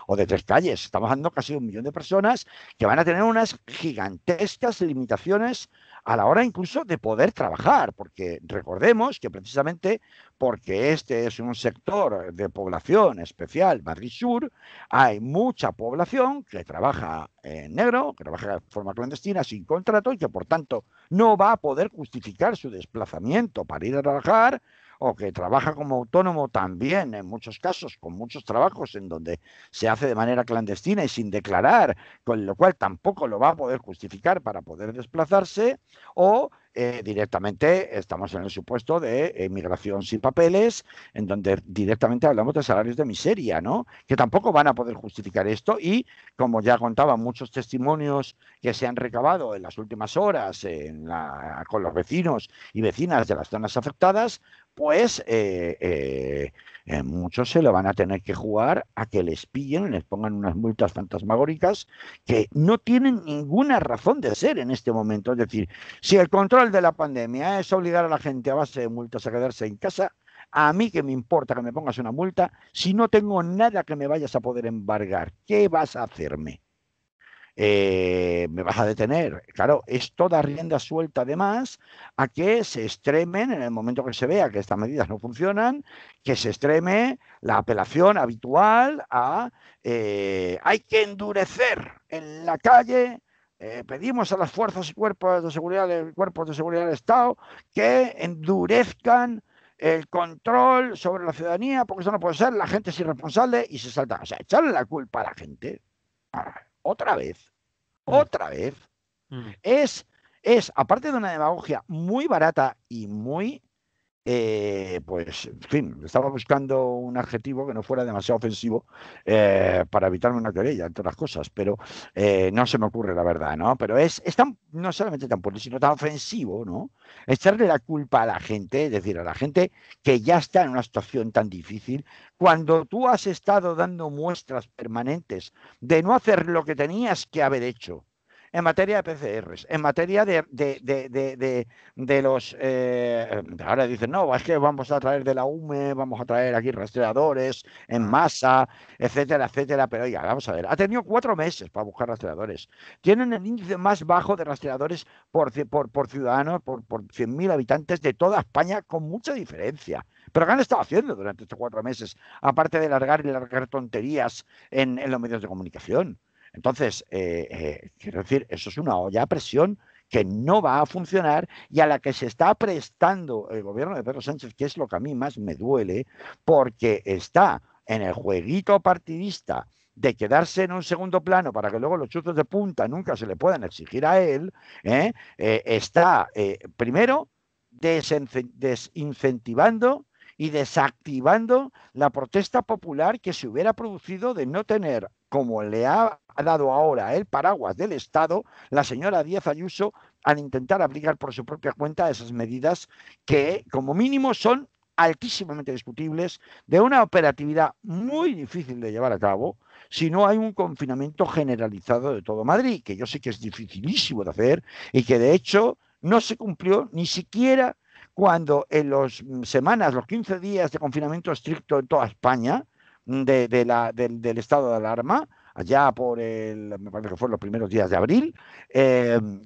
[SPEAKER 2] o de 3 calles, estamos hablando casi de 1 millón de personas que van a tener unas gigantescas limitaciones a la hora incluso de poder trabajar, porque recordemos que precisamente porque este es un sector de población especial, Madrid Sur, hay mucha población que trabaja en negro, que trabaja de forma clandestina, sin contrato, y que por tanto no va a poder justificar su desplazamiento para ir a trabajar, o que trabaja como autónomo también, en muchos casos, con muchos trabajos en donde se hace de manera clandestina y sin declarar, con lo cual tampoco lo va a poder justificar para poder desplazarse, o directamente estamos en el supuesto de migración sin papeles, en donde directamente hablamos de salarios de miseria, ¿no? Que tampoco van a poder justificar esto y, como ya contaban muchos testimonios que se han recabado en las últimas horas con los vecinos y vecinas de las zonas afectadas, pues muchos se lo van a tener que jugar a que les pillen, les pongan unas multas fantasmagóricas que no tienen ninguna razón de ser en este momento. Es decir, si el control de la pandemia es obligar a la gente a base de multas a quedarse en casa, a mí que me importa que me pongas una multa si no tengo nada que me vayas a poder embargar. ¿Qué vas a hacerme? ¿Me vas a detener? Claro, es toda rienda suelta además a que se extremen en el momento que se vea que estas medidas no funcionan, que se extreme la apelación habitual a hay que endurecer en la calle. Pedimos a las fuerzas y cuerpos de seguridad del Estado que endurezcan el control sobre la ciudadanía, porque eso no puede ser, la gente es irresponsable y se salta. O sea, echarle la culpa a la gente. Otra vez, otra vez, es, aparte de una demagogia muy barata y muy, pues, en fin, estaba buscando un adjetivo que no fuera demasiado ofensivo para evitarme una querella, entre otras cosas, pero no se me ocurre la verdad, ¿no? Pero es tan, no solamente tan puro, sino tan ofensivo, ¿no? Echarle la culpa a la gente, es decir, a la gente que ya está en una situación tan difícil, cuando tú has estado dando muestras permanentes de no hacer lo que tenías que haber hecho en materia de PCRs, en materia de los... ahora dicen, no, es que vamos a traer de la UME, vamos a traer aquí rastreadores en masa, etcétera, etcétera. Pero oiga, vamos a ver, ha tenido 4 meses para buscar rastreadores. Tienen el índice más bajo de rastreadores por ciudadanos, por 100.000 habitantes de toda España, con mucha diferencia. Pero ¿qué han estado haciendo durante estos 4 meses? Aparte de largar tonterías en los medios de comunicación. Entonces, quiero decir, eso es una olla a presión que no va a funcionar y a la que se está prestando el gobierno de Pedro Sánchez, que es lo que a mí más me duele, porque está en el jueguito partidista de quedarse en un segundo plano para que luego los chuzos de punta nunca se le puedan exigir a él, está primero desincentivando y desactivando la protesta popular que se hubiera producido de no tener, como le ha dado ahora el paraguas del Estado, la señora Díaz Ayuso, al intentar aplicar por su propia cuenta esas medidas que, como mínimo, son altísimamente discutibles, de una operatividad muy difícil de llevar a cabo si no hay un confinamiento generalizado de todo Madrid, que yo sé que es dificilísimo de hacer y que de hecho no se cumplió ni siquiera cuando en las semanas, los 15 días de confinamiento estricto en toda España, del estado de alarma, allá me parece que fueron los primeros días de abril,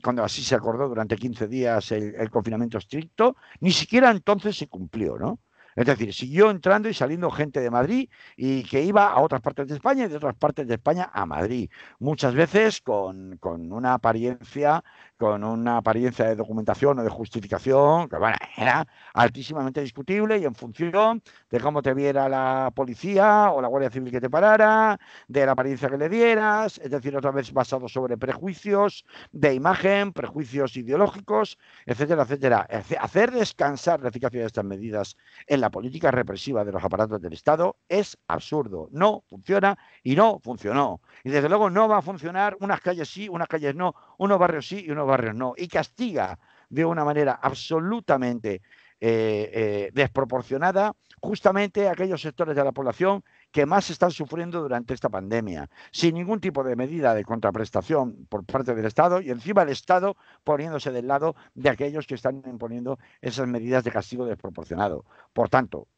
[SPEAKER 2] cuando así se acordó durante 15 días el confinamiento estricto, ni siquiera entonces se cumplió, ¿no? Es decir, siguió entrando y saliendo gente de Madrid y que iba a otras partes de España y de otras partes de España a Madrid. Muchas veces con una apariencia de documentación o de justificación que, bueno, era altísimamente discutible y en función de cómo te viera la policía o la Guardia Civil que te parara, de la apariencia que le dieras, es decir, otra vez basado sobre prejuicios de imagen, prejuicios ideológicos, etcétera, etcétera. Hacer descansar la eficacia de estas medidas en la política represiva de los aparatos del Estado es absurdo. No funciona y no funcionó. Y desde luego no va a funcionar unas calles sí, unas calles no, unos barrios sí y unos barrios no. Y castiga de una manera absolutamente desproporcionada justamente a aquellos sectores de la población que más están sufriendo durante esta pandemia, sin ningún tipo de medida de contraprestación por parte del Estado y encima el Estado poniéndose del lado de aquellos que están imponiendo esas medidas de castigo desproporcionado. Por tanto,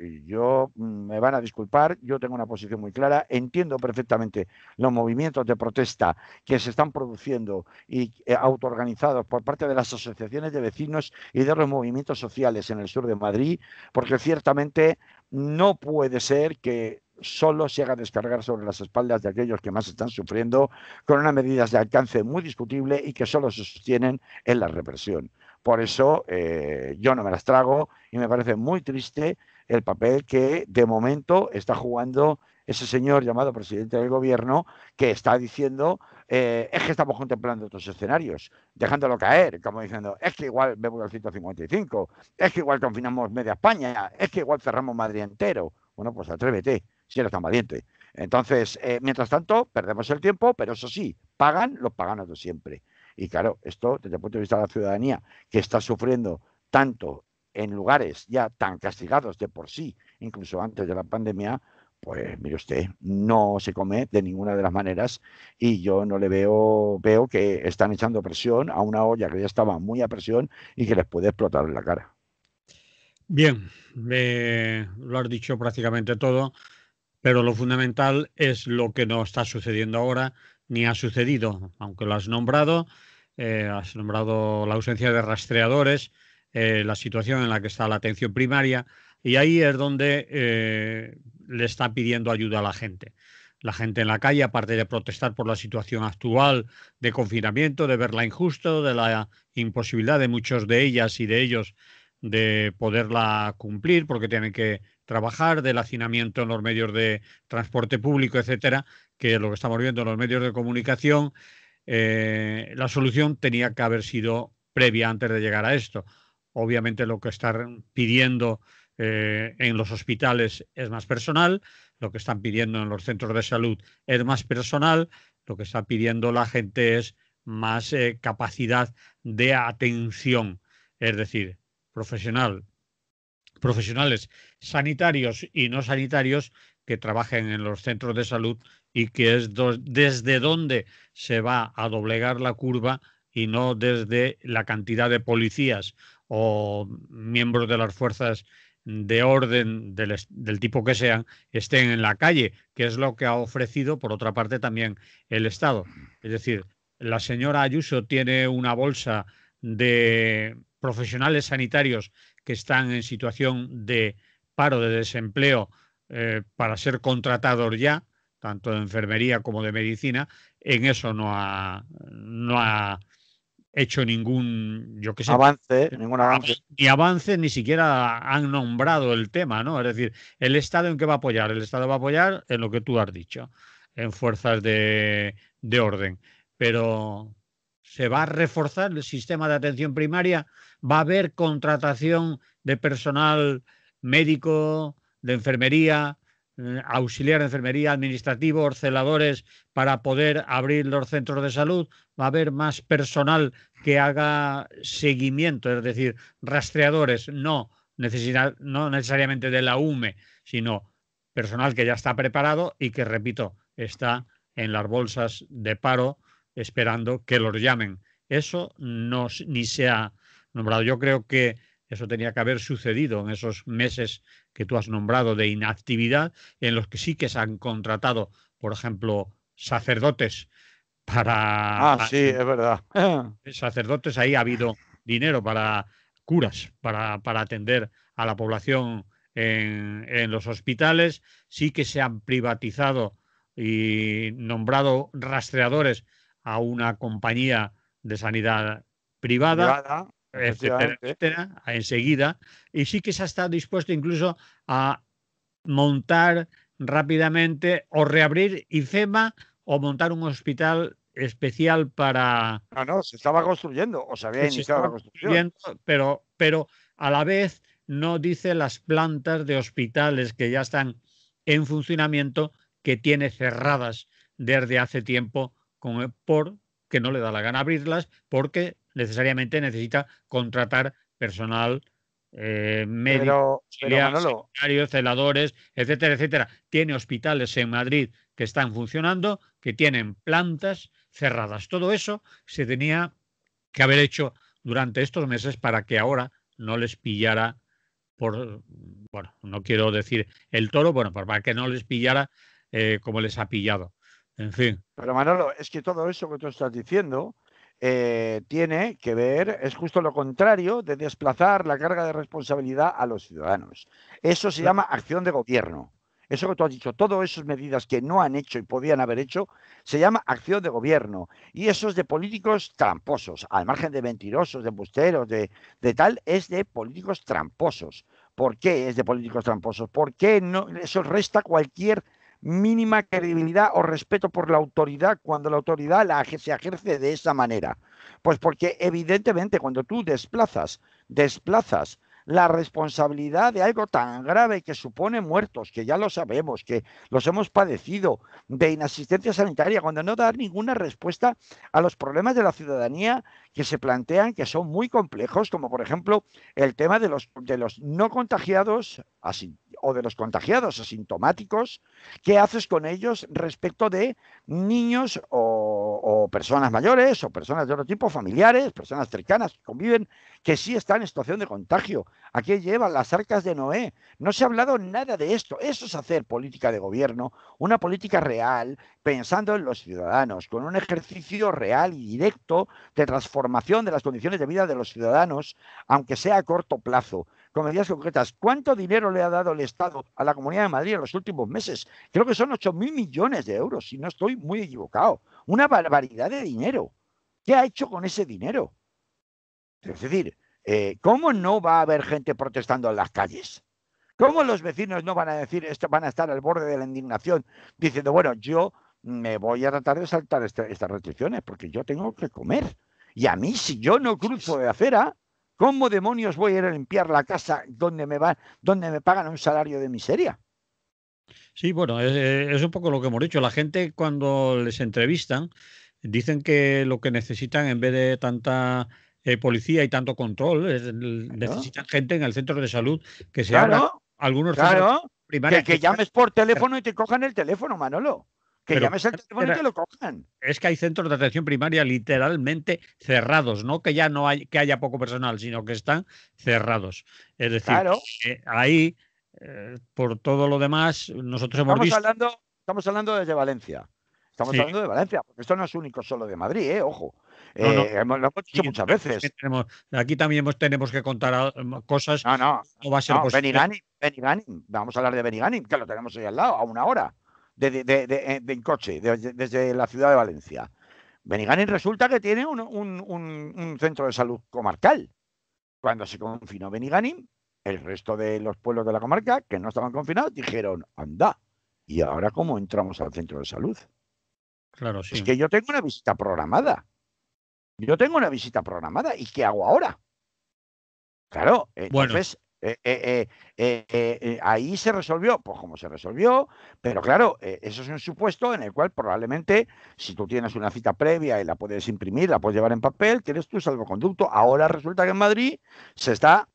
[SPEAKER 2] me van a disculpar, yo tengo una posición muy clara, entiendo perfectamente los movimientos de protesta que se están produciendo y autoorganizados por parte de las asociaciones de vecinos y de los movimientos sociales en el sur de Madrid, porque ciertamente no puede ser que solo se haga descargar sobre las espaldas de aquellos que más están sufriendo con unas medidas de alcance muy discutible y que solo se sostienen en la represión. Por eso yo no me las trago y me parece muy triste el papel que de momento está jugando ese señor llamado presidente del gobierno que está diciendo es que estamos contemplando otros escenarios, dejándolo caer, como diciendo es que igual me voy al 155, es que igual confinamos media España, es que igual cerramos Madrid entero. Bueno, pues atrévete, si eres tan valiente. Entonces, mientras tanto, perdemos el tiempo, pero eso sí, pagan los paganos de siempre. Y claro, esto desde el punto de vista de la ciudadanía, que está sufriendo tanto en lugares ya tan castigados de por sí, incluso antes de la pandemia, pues mire usted, no se come de ninguna de las maneras y yo no le veo que están echando presión a una olla que ya estaba muy a presión y que les puede explotar en la cara.
[SPEAKER 1] Bien, lo has dicho prácticamente todo, pero lo fundamental es lo que no está sucediendo ahora, ni ha sucedido, aunque lo has nombrado la ausencia de rastreadores, la situación en la que está la atención primaria, y ahí es donde le está pidiendo ayuda a la gente. La gente en la calle, aparte de protestar por la situación actual de confinamiento, de verla injusto, de la imposibilidad de muchos de ellas y de ellos de poderla cumplir porque tienen que trabajar, del hacinamiento en los medios de transporte público, etcétera, que es lo que estamos viendo en los medios de comunicación, la solución tenía que haber sido previa antes de llegar a esto. Obviamente lo que están pidiendo en los hospitales es más personal, lo que están pidiendo en los centros de salud es más personal, lo que está pidiendo la gente es más capacidad de atención, es decir, profesionales sanitarios y no sanitarios que trabajen en los centros de salud y que es desde donde se va a doblegar la curva y no desde la cantidad de policías o miembros de las fuerzas de orden del tipo que sean estén en la calle, que es lo que ha ofrecido, por otra parte, también el Estado. Es decir, la señora Ayuso tiene una bolsa de profesionales sanitarios que están en situación de paro, de desempleo, para ser contratados ya, tanto de enfermería como de medicina. En eso no ha hecho ningún, yo qué sé,
[SPEAKER 2] Ningún avance.
[SPEAKER 1] ni avance, ni siquiera han nombrado el tema, ¿no? Es decir, ¿el Estado en qué va a apoyar? El Estado va a apoyar en lo que tú has dicho, en fuerzas de orden. Pero se va a reforzar el sistema de atención primaria, va a haber contratación de personal médico, de enfermería, auxiliar de enfermería, administrativos, celadores, para poder abrir los centros de salud. Va a haber más personal que haga seguimiento, es decir, rastreadores, no necesariamente de la UME, sino personal que ya está preparado y que, repito, está en las bolsas de paro esperando que los llamen. Eso no ni se ha nombrado. Yo creo que eso tenía que haber sucedido en esos meses que tú has nombrado de inactividad, en los que sí que se han contratado, por ejemplo, sacerdotes
[SPEAKER 2] Ah, sí, es verdad.
[SPEAKER 1] sacerdotes, ahí ha habido dinero para curas, para atender a la población en los hospitales. Sí que se han privatizado y nombrado rastreadores a una compañía de sanidad privada,
[SPEAKER 2] Privada,
[SPEAKER 1] etcétera,
[SPEAKER 2] efectivamente.
[SPEAKER 1] etcétera, enseguida. Y sí que se ha estado dispuesto incluso a montar rápidamente o reabrir IFEMA o montar un hospital especial para
[SPEAKER 2] No, no, se estaba construyendo o se había
[SPEAKER 1] que se
[SPEAKER 2] iniciado la
[SPEAKER 1] estaba
[SPEAKER 2] construcción.
[SPEAKER 1] construyendo, pero a la vez no dice las plantas de hospitales que ya están en funcionamiento, que tiene cerradas desde hace tiempo porque no le da la gana abrirlas, porque necesariamente necesita contratar personal médico,
[SPEAKER 2] Pero
[SPEAKER 1] auxiliar,
[SPEAKER 2] Manolo,
[SPEAKER 1] sanitario, celadores, etcétera, etcétera. Tiene hospitales en Madrid que están funcionando, que tienen plantas cerradas. Todo eso se tenía que haber hecho durante estos meses para que ahora no les pillara por, bueno, no quiero decir el toro, bueno, para que no les pillara como les ha pillado. En fin.
[SPEAKER 2] pero Manolo, es que todo eso que tú estás diciendo tiene que ver, es justo lo contrario de desplazar la carga de responsabilidad a los ciudadanos. Eso se llama acción de gobierno. Eso que tú has dicho, todas esas medidas que no han hecho y podían haber hecho, se llama acción de gobierno. Y eso es de políticos tramposos, al margen de mentirosos, de embusteros, de tal, es de políticos tramposos. ¿Por qué es de políticos tramposos? Porque no, eso resta cualquier mínima credibilidad o respeto por la autoridad cuando la autoridad se ejerce de esa manera. Pues porque evidentemente cuando tú desplazas la responsabilidad de algo tan grave que supone muertos, que ya lo sabemos, que los hemos padecido, de inasistencia sanitaria, cuando no das ninguna respuesta a los problemas de la ciudadanía que se plantean, que son muy complejos, como por ejemplo el tema de los no contagiados o de los contagiados asintomáticos. ¿Qué haces con ellos respecto de niños o personas mayores o personas de otro tipo, familiares, personas cercanas que conviven, que sí están en situación de contagio? ¿A qué llevan las arcas de Noé? No se ha hablado nada de esto. Eso es hacer política de gobierno, una política real, pensando en los ciudadanos, con un ejercicio real y directo de transformación de las condiciones de vida de los ciudadanos, aunque sea a corto plazo, con medidas concretas. ¿Cuánto dinero le ha dado el Estado a la Comunidad de Madrid en los últimos meses? Creo que son 8.000 millones de euros, si no estoy muy equivocado. Una barbaridad de dinero. ¿Qué ha hecho con ese dinero? Es decir, ¿cómo no va a haber gente protestando en las calles? ¿Cómo los vecinos no van a decir esto, van a estar al borde de la indignación diciendo, bueno, yo me voy a tratar de saltar estas restricciones porque yo tengo que comer? Y a mí, si yo no cruzo de acera, ¿cómo demonios voy a ir a limpiar la casa donde me pagan un salario de miseria?
[SPEAKER 1] Sí, bueno, es un poco lo que hemos dicho. La gente cuando les entrevistan dicen que lo que necesitan en vez de tanta policía y tanto control,
[SPEAKER 2] ¿No?
[SPEAKER 1] necesitan gente en el centro de salud, que se abran
[SPEAKER 2] Claro,
[SPEAKER 1] algunos centros de
[SPEAKER 2] claro.
[SPEAKER 1] primaria que
[SPEAKER 2] Que
[SPEAKER 1] están
[SPEAKER 2] llames por
[SPEAKER 1] cerrados.
[SPEAKER 2] teléfono y te cojan el teléfono, Manolo. Que
[SPEAKER 1] Pero
[SPEAKER 2] llames al teléfono y te lo cojan.
[SPEAKER 1] es que hay centros de atención primaria literalmente cerrados, no que ya no hay, que haya poco personal, sino que están cerrados. Es decir,
[SPEAKER 2] Claro.
[SPEAKER 1] ahí, por todo lo demás, nosotros hemos visto.
[SPEAKER 2] Estamos hablando desde Valencia. Estamos
[SPEAKER 1] Sí,
[SPEAKER 2] hablando de Valencia, porque esto no es único solo de Madrid, ojo.
[SPEAKER 1] no, no.
[SPEAKER 2] Lo hemos
[SPEAKER 1] Y
[SPEAKER 2] dicho muchas
[SPEAKER 1] nosotros también
[SPEAKER 2] veces.
[SPEAKER 1] aquí también tenemos que contar cosas.
[SPEAKER 2] No, no,
[SPEAKER 1] No va a ser
[SPEAKER 2] no,
[SPEAKER 1] posible.
[SPEAKER 2] Beniganim. Vamos a hablar de Beniganim, que lo tenemos ahí al lado, a una hora en coche, desde la ciudad de Valencia. Beniganim resulta que tiene un centro de salud comarcal. Cuando se confinó Beniganim, el resto de los pueblos de la comarca que no estaban confinados dijeron, anda, ¿Y ahora cómo entramos al centro de salud?
[SPEAKER 1] Claro, sí.
[SPEAKER 2] Es que yo tengo una visita programada. ¿Y qué hago ahora? Claro,
[SPEAKER 1] Bueno,
[SPEAKER 2] entonces ahí se resolvió, pues como se resolvió, pero claro, eso es un supuesto en el cual probablemente si tú tienes una cita previa y la puedes imprimir, la puedes llevar en papel, tienes tu salvoconducto. Ahora resulta que en Madrid se está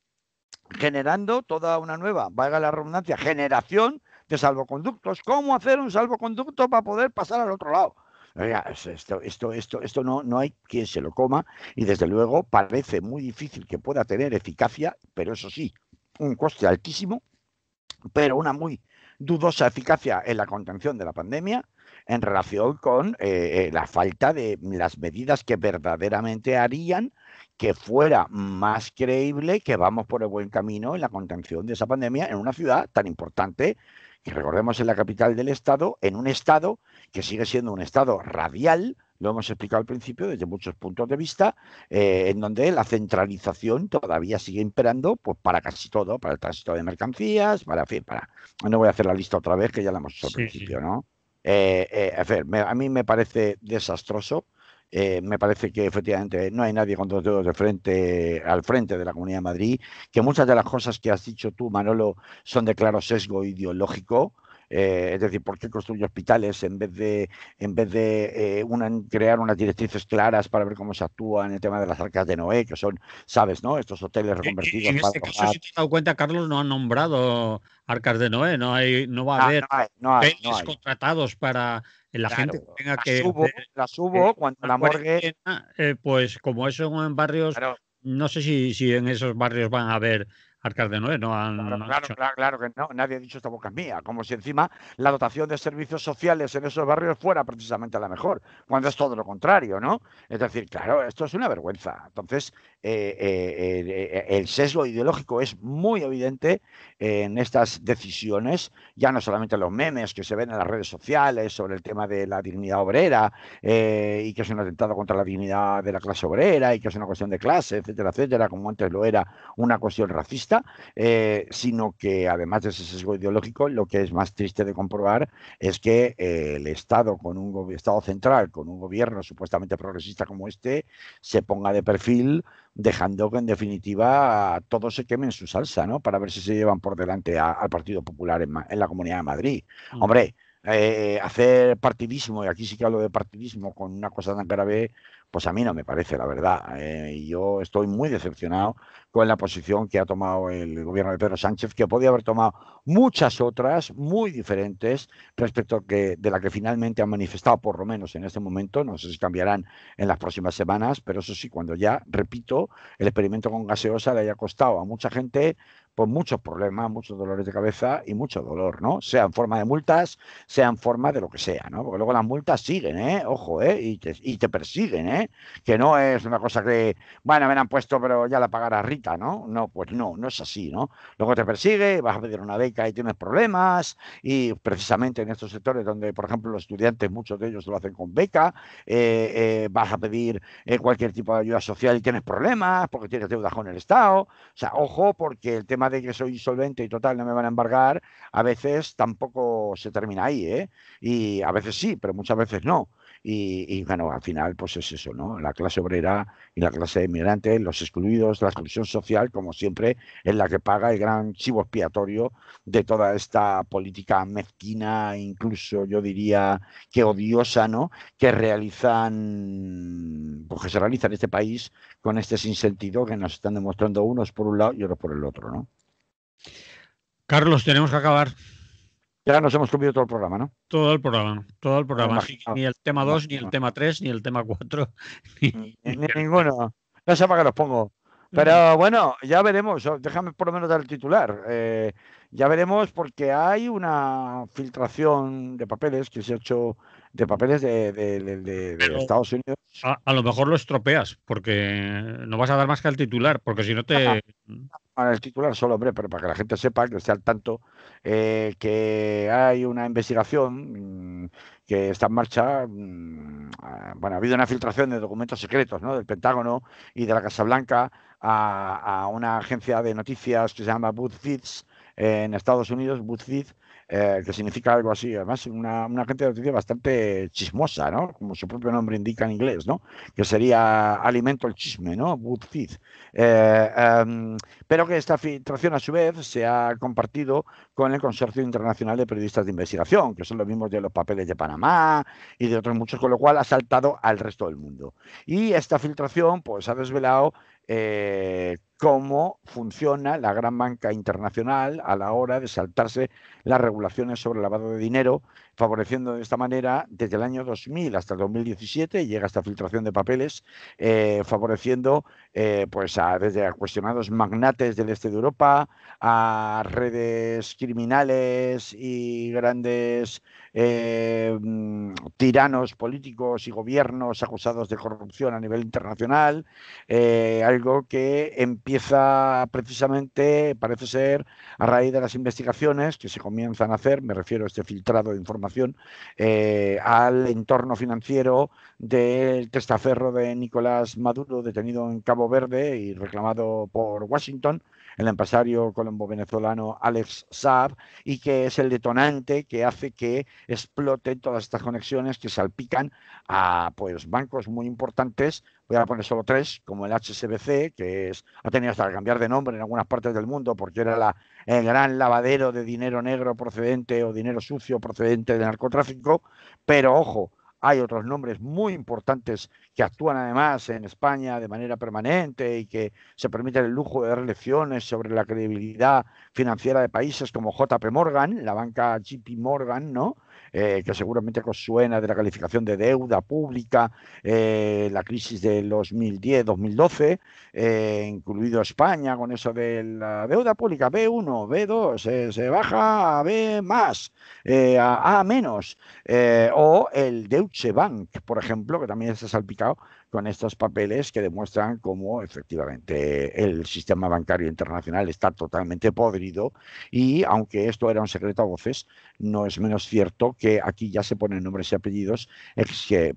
[SPEAKER 2] generando toda una nueva, valga la redundancia, generación de salvoconductos. ¿Cómo hacer un salvoconducto para poder pasar al otro lado? Oiga, esto no hay quien se lo coma y desde luego parece muy difícil que pueda tener eficacia, pero eso sí, un coste altísimo, pero una muy dudosa eficacia en la contención de la pandemia en relación con la falta de las medidas que verdaderamente harían que fuera más creíble que vamos por el buen camino en la contención de esa pandemia en una ciudad tan importante que recordemos en la capital del estado, en un estado que sigue siendo un estado radial, lo hemos explicado al principio desde muchos puntos de vista, en donde la centralización todavía sigue imperando pues para casi todo, para el tránsito de mercancías, para, en fin, para... No voy a hacer la lista otra vez, que ya la hemos hecho al
[SPEAKER 1] sí,
[SPEAKER 2] principio,
[SPEAKER 1] sí.
[SPEAKER 2] ¿no? A mí me parece desastroso. Me parece que efectivamente no hay nadie con dos dedos de frente al frente de la Comunidad de Madrid, que muchas de las cosas que has dicho tú, Manolo, son de claro sesgo ideológico. Es decir, ¿por qué construye hospitales en vez de crear unas directrices claras para ver cómo se actúa en el tema de las arcas de Noé, que son, sabes, ¿no? Estos hoteles reconvertidos
[SPEAKER 1] En
[SPEAKER 2] para
[SPEAKER 1] este caso,
[SPEAKER 2] alojar.
[SPEAKER 1] si te has dado cuenta, Carlos, no han nombrado Arcas de Noé, no va a
[SPEAKER 2] Ah,
[SPEAKER 1] haber
[SPEAKER 2] no hay, no hay, no
[SPEAKER 1] hoteles
[SPEAKER 2] hay.
[SPEAKER 1] contratados para la gente que
[SPEAKER 2] Claro,
[SPEAKER 1] tenga que hacer
[SPEAKER 2] las hubo cuando
[SPEAKER 1] una
[SPEAKER 2] la morgue.
[SPEAKER 1] cuarentena, pues como eso en barrios,
[SPEAKER 2] Claro,
[SPEAKER 1] no sé si en esos barrios van a haber Arcas de Noé,
[SPEAKER 2] claro,
[SPEAKER 1] no han
[SPEAKER 2] claro,
[SPEAKER 1] dicho.
[SPEAKER 2] claro, claro que no, nadie ha dicho esta boca es mía, como si encima la dotación de servicios sociales en esos barrios fuera precisamente la mejor, cuando es todo lo contrario, ¿no? Es decir, claro, esto es una vergüenza. Entonces, el sesgo ideológico es muy evidente en estas decisiones, ya no solamente los memes que se ven en las redes sociales sobre el tema de la dignidad obrera y que es un atentado contra la dignidad de la clase obrera y que es una cuestión de clase, etcétera, etcétera, como antes lo era una cuestión racista, sino que además de ese sesgo ideológico, lo que es más triste de comprobar es que el Estado, con un Estado central, con un gobierno supuestamente progresista como este, se ponga de perfil, dejando que en definitiva todos se quemen su salsa, ¿no? Para ver si se llevan por delante al Partido Popular en la Comunidad de Madrid.
[SPEAKER 1] Mm.
[SPEAKER 2] Hombre, hacer partidismo, y aquí sí que hablo de partidismo con una cosa tan grave, pues a mí no me parece, la verdad. Y yo estoy muy decepcionado con la posición que ha tomado el gobierno de Pedro Sánchez, que podía haber tomado muchas otras muy diferentes respecto de la que finalmente han manifestado, por lo menos en este momento. No sé si cambiarán en las próximas semanas, pero eso sí, cuando ya, repito, el experimento con gaseosa le haya costado a mucha gente pues muchos problemas, muchos dolores de cabeza y mucho dolor, ¿no? Sea en forma de multas, sea en forma de lo que sea, ¿no? Porque luego las multas siguen, ¿eh? Ojo, ¿eh? Y te persiguen, ¿eh? Que no es una cosa que, bueno, me la han puesto, pero ya la pagará Rita, ¿no? No, pues no, no es así, ¿no? Luego te persigue, vas a pedir una beca y tienes problemas, y precisamente en estos sectores donde, por ejemplo, los estudiantes, muchos de ellos lo hacen con beca, vas a pedir cualquier tipo de ayuda social y tienes problemas porque tienes deudas con el Estado. O sea, ojo, porque el tema de que soy insolvente y total no me van a embargar, a veces tampoco se termina ahí, ¿eh? Y a veces sí, pero muchas veces no. Bueno, al final, pues es eso, ¿no? La clase obrera y la clase inmigrante, los excluidos, la exclusión social, como siempre, es la que paga el gran chivo expiatorio de toda esta política mezquina, incluso yo diría que odiosa, ¿no? Que realizan, pues que se realiza en este país con este sinsentido que nos están demostrando unos por un lado y otros por el otro, ¿no?
[SPEAKER 1] Carlos, tenemos que acabar
[SPEAKER 2] Ya nos hemos comido todo el programa, ¿no?
[SPEAKER 1] todo el programa, todo el
[SPEAKER 2] Me lo
[SPEAKER 1] programa. Así que
[SPEAKER 2] imagino,
[SPEAKER 1] ni el
[SPEAKER 2] me
[SPEAKER 1] tema
[SPEAKER 2] lo
[SPEAKER 1] 2 ni el
[SPEAKER 2] imagino.
[SPEAKER 1] tema 3 ni el tema 4 ni el tema...
[SPEAKER 2] Ninguno. No sé para qué los pongo. Pero bueno, ya veremos. Déjame por lo menos dar el titular. Ya veremos porque hay una filtración de papeles que se ha hecho de papeles de
[SPEAKER 1] Pero
[SPEAKER 2] Estados Unidos.
[SPEAKER 1] a lo mejor lo estropeas porque no vas a dar más que al titular, porque si no
[SPEAKER 2] Ah,
[SPEAKER 1] te...
[SPEAKER 2] para el titular solo, hombre, pero para que la gente sepa, que esté al tanto, que hay una investigación que está en marcha. Bueno, ha habido una filtración de documentos secretos, ¿no? Del Pentágono y de la Casa Blanca a una agencia de noticias que se llama BuzzFeed en Estados Unidos, BuzzFeed, que significa algo así, además una agencia de noticias bastante chismosa, ¿no? Como su propio nombre indica en inglés, ¿no? Que sería alimento el chisme, ¿no? BuzzFeed. Eh, em, pero que esta filtración a su vez se ha compartido con el Consorcio Internacional de Periodistas de Investigación, que son los mismos de los papeles de Panamá y de otros muchos, con lo cual ha saltado al resto del mundo. Y esta filtración pues ha desvelado cómo funciona la gran banca internacional a la hora de saltarse las regulaciones sobre el lavado de dinero, favoreciendo de esta manera desde el año 2000 hasta el 2017, llega esta filtración de papeles, favoreciendo pues desde a cuestionados magnates del este de Europa, a redes criminales y grandes tiranos políticos y gobiernos acusados de corrupción a nivel internacional, algo que empieza precisamente, parece ser, a raíz de las investigaciones que se comienzan a hacer, me refiero a este filtrado de información, al entorno financiero del testaferro de Nicolás Maduro, detenido en Cabo Verde y reclamado por Washington, el empresario colombo-venezolano Alex Saab, y que es el detonante que hace que exploten todas estas conexiones que salpican a pues bancos muy importantes. Voy a poner solo tres, como el HSBC, que ha tenido hasta que cambiar de nombre en algunas partes del mundo porque era el gran lavadero de dinero negro procedente o dinero sucio procedente de narcotráfico. Pero ojo, hay otros nombres muy importantes que actúan además en España de manera permanente y que se permiten el lujo de dar lecciones sobre la credibilidad financiera de países como JP Morgan, la banca JP Morgan, ¿no? Que seguramente os suena de la calificación de deuda pública, la crisis de 2010-2012, incluido España con eso de la deuda pública B1, B2, se baja a B más, a menos, o el Deutsche Bank, por ejemplo, que también está salpicado con estos papeles que demuestran cómo efectivamente el sistema bancario internacional está totalmente podrido y aunque esto era un secreto a voces, no es menos cierto que aquí ya se ponen nombres y apellidos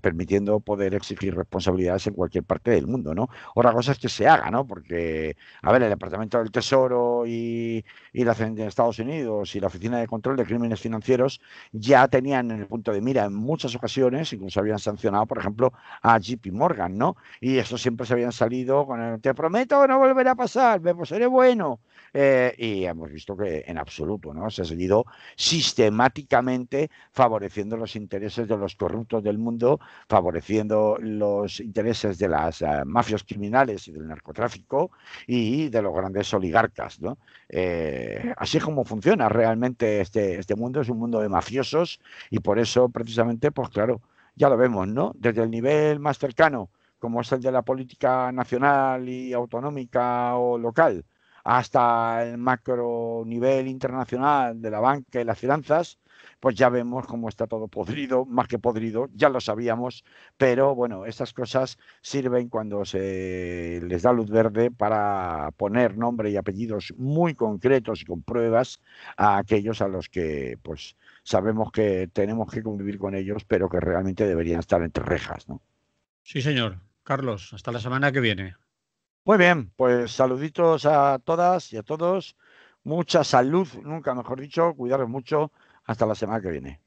[SPEAKER 2] permitiendo poder exigir responsabilidades en cualquier parte del mundo, ¿no? Otra cosa es que se haga, ¿no? Porque, a ver, el Departamento del Tesoro y la de Estados Unidos y la Oficina de Control de Crímenes Financieros ya tenían en el punto de mira en muchas ocasiones, incluso habían sancionado, por ejemplo, a JP Morgan, ¿no? Y eso siempre se habían salido con el te prometo que no volverá a pasar, me seré bueno. Y hemos visto que en absoluto, ¿no? Se ha seguido sistemáticamente favoreciendo los intereses de los corruptos del mundo, favoreciendo los intereses de las mafias criminales y del narcotráfico y de los grandes oligarcas, ¿no? Así es como funciona realmente este mundo, es un mundo de mafiosos y por eso precisamente, pues claro, ya lo vemos, ¿no? Desde el nivel más cercano, como es el de la política nacional y autonómica o local, hasta el macro nivel internacional de la banca y las finanzas, pues ya vemos cómo está todo podrido, más que podrido, ya lo sabíamos, pero bueno, estas cosas sirven cuando se les da luz verde para poner nombre y apellidos muy concretos y con pruebas a aquellos a los que pues sabemos que tenemos que convivir con ellos, pero que realmente deberían estar entre rejas, ¿no?
[SPEAKER 1] Sí, señor. Carlos, hasta la semana que viene.
[SPEAKER 2] Muy bien, pues saluditos a todas y a todos. Mucha salud, nunca mejor dicho, cuidaros mucho. Hasta la semana que viene.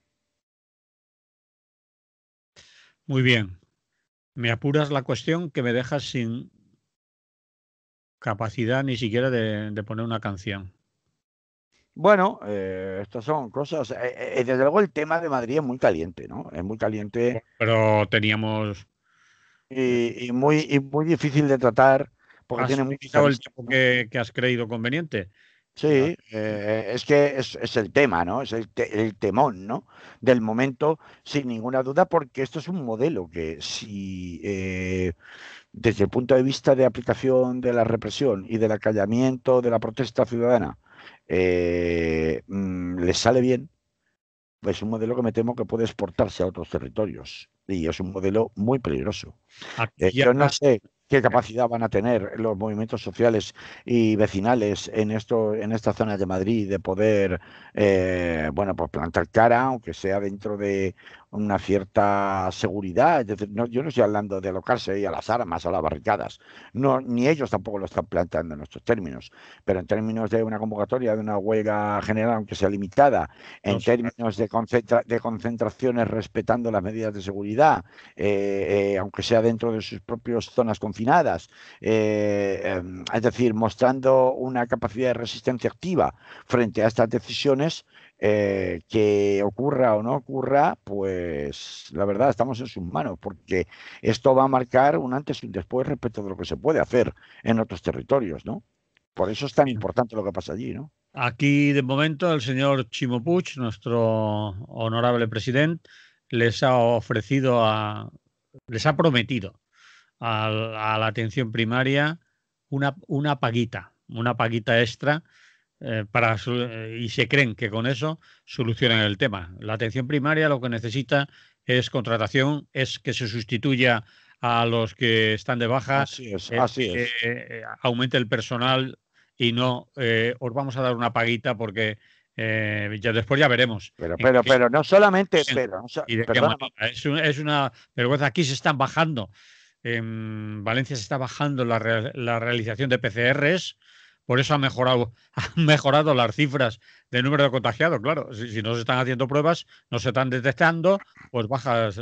[SPEAKER 1] Muy bien. Me apuras la cuestión que me dejas sin capacidad ni siquiera de poner una canción.
[SPEAKER 2] Bueno, estas son cosas. Desde luego el tema de Madrid es muy caliente, ¿no? Es muy caliente
[SPEAKER 1] Pero teníamos...
[SPEAKER 2] y muy difícil de tratar porque
[SPEAKER 1] ¿Has
[SPEAKER 2] tiene muchas
[SPEAKER 1] utilizado el
[SPEAKER 2] aristas,
[SPEAKER 1] tiempo
[SPEAKER 2] ¿no?
[SPEAKER 1] que has creído conveniente? Ah,
[SPEAKER 2] Sí, es que es el tema, ¿no? Es el temón, ¿no? Del momento, sin ninguna duda, porque esto es un modelo que si desde el punto de vista de aplicación de la represión y del acallamiento de la protesta ciudadana les sale bien, es un modelo que me temo que puede exportarse a otros territorios y es un modelo muy peligroso.
[SPEAKER 1] aquí ya...
[SPEAKER 2] Yo no sé qué capacidad van a tener los movimientos sociales y vecinales en esta zona de Madrid de poder, bueno, pues plantar cara, aunque sea dentro de una cierta seguridad. Es decir, yo no estoy hablando de alocarse ahí a las armas, a las barricadas. No, ni ellos tampoco lo están planteando en nuestros términos. Pero en términos de una convocatoria de una huelga general, aunque sea limitada, en términos de concentraciones respetando las medidas de seguridad, aunque sea dentro de sus propias zonas confinadas, es decir, mostrando una capacidad de resistencia activa frente a estas decisiones, que ocurra o no ocurra, pues la verdad estamos en sus manos, porque esto va a marcar un antes y un después respecto de lo que se puede hacer en otros territorios, ¿no? Por eso es tan importante lo que pasa allí, ¿no?
[SPEAKER 1] Aquí, de momento, el señor Chimo Puig, nuestro honorable presidente, les ha ofrecido les ha prometido a la atención primaria una paguita extra, y se creen que con eso solucionan el tema. La atención primaria lo que necesita es contratación, es que se sustituya a los que están de baja,
[SPEAKER 2] Así es, así es.
[SPEAKER 1] aumente el personal y no os vamos a dar una paguita porque ya después ya veremos.
[SPEAKER 2] Pero no solamente,
[SPEAKER 1] Y de qué
[SPEAKER 2] perdona,
[SPEAKER 1] manera. Es una vergüenza. Aquí se están bajando. En Valencia se está bajando la realización de PCRs. Por eso han mejorado las cifras de número de contagiados. Claro, si no se están haciendo pruebas, no se están detectando, pues bajas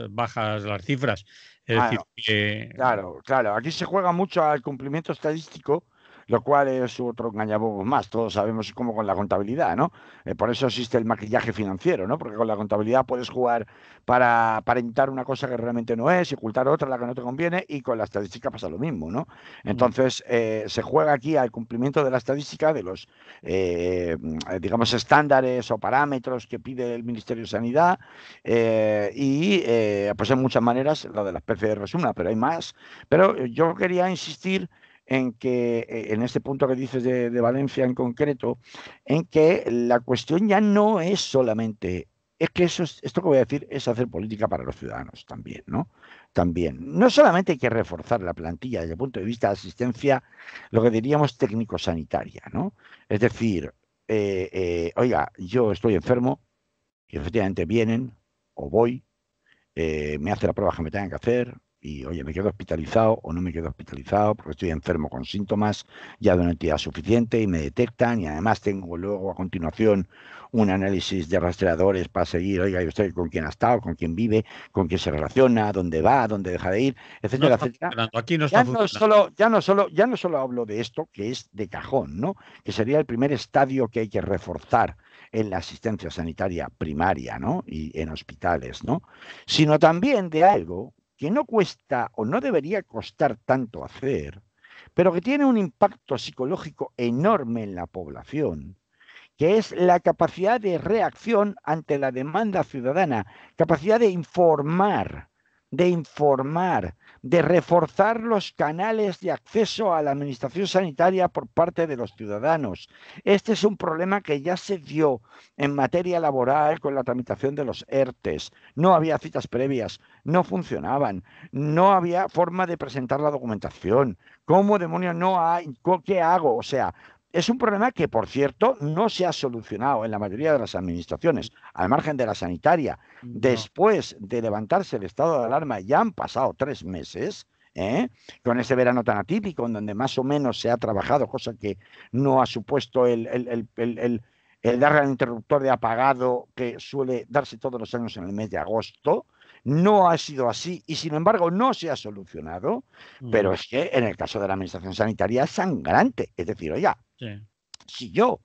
[SPEAKER 1] las cifras. Es decir, que
[SPEAKER 2] claro. Aquí se juega mucho al cumplimiento estadístico, lo cual es otro engañabobos más. Todos sabemos cómo con la contabilidad, ¿no? Por eso existe el maquillaje financiero, ¿no? Porque con la contabilidad puedes jugar para aparentar una cosa que realmente no es y ocultar otra la que no te conviene, y con la estadística pasa lo mismo, ¿no? Entonces, se juega aquí al cumplimiento de la estadística, de los, digamos, estándares o parámetros que pide el Ministerio de Sanidad, pues en muchas maneras lo de las PCR es una, pero hay más. Pero yo quería insistir en que, en este punto que dices de Valencia en concreto, en que la cuestión ya no es solamente, es que esto que voy a decir es hacer política para los ciudadanos también, ¿no? También. No solamente hay que reforzar la plantilla desde el punto de vista de asistencia, lo que diríamos técnico-sanitaria, ¿no? Es decir, oiga, yo estoy enfermo y efectivamente vienen o voy, me hace la prueba que me tengan que hacer y, oye, me quedo hospitalizado o no me quedo hospitalizado porque estoy enfermo con síntomas ya de una entidad suficiente y me detectan, y además tengo luego a continuación un análisis de rastreadores para seguir, oiga, ¿y usted con quién ha estado, con quién vive, con quién se relaciona, dónde va, dónde deja de ir,
[SPEAKER 1] no
[SPEAKER 2] etcétera,
[SPEAKER 1] está
[SPEAKER 2] etcétera?
[SPEAKER 1] funcionando. Aquí no está funcionando.
[SPEAKER 2] Ya no solo hablo de esto, que es de cajón, ¿no? Que sería el primer estadio que hay que reforzar en la asistencia sanitaria primaria, ¿no? Y en hospitales, ¿no? Sino también de algo que no cuesta o no debería costar tanto hacer, pero que tiene un impacto psicológico enorme en la población, que es la capacidad de reacción ante la demanda ciudadana, capacidad de informar, de reforzar los canales de acceso a la administración sanitaria por parte de los ciudadanos. Este es un problema que ya se dio en materia laboral con la tramitación de los ERTES. No había citas previas, no funcionaban, no había forma de presentar la documentación. ¿Cómo demonios no hay? ¿Qué hago? O sea, es un problema que, por cierto, no se ha solucionado en la mayoría de las administraciones, al margen de la sanitaria.
[SPEAKER 1] No.
[SPEAKER 2] Después de levantarse el estado de alarma, ya han pasado 3 meses, ¿eh? Con ese verano tan atípico, en donde más o menos se ha trabajado, cosa que no ha supuesto el darle al interruptor de apagado que suele darse todos los años en el mes de agosto. No ha sido así y, sin embargo, no se ha solucionado. Pero es que en el caso de la administración sanitaria es sangrante. Es decir, oiga,
[SPEAKER 1] Sí.
[SPEAKER 2] si yo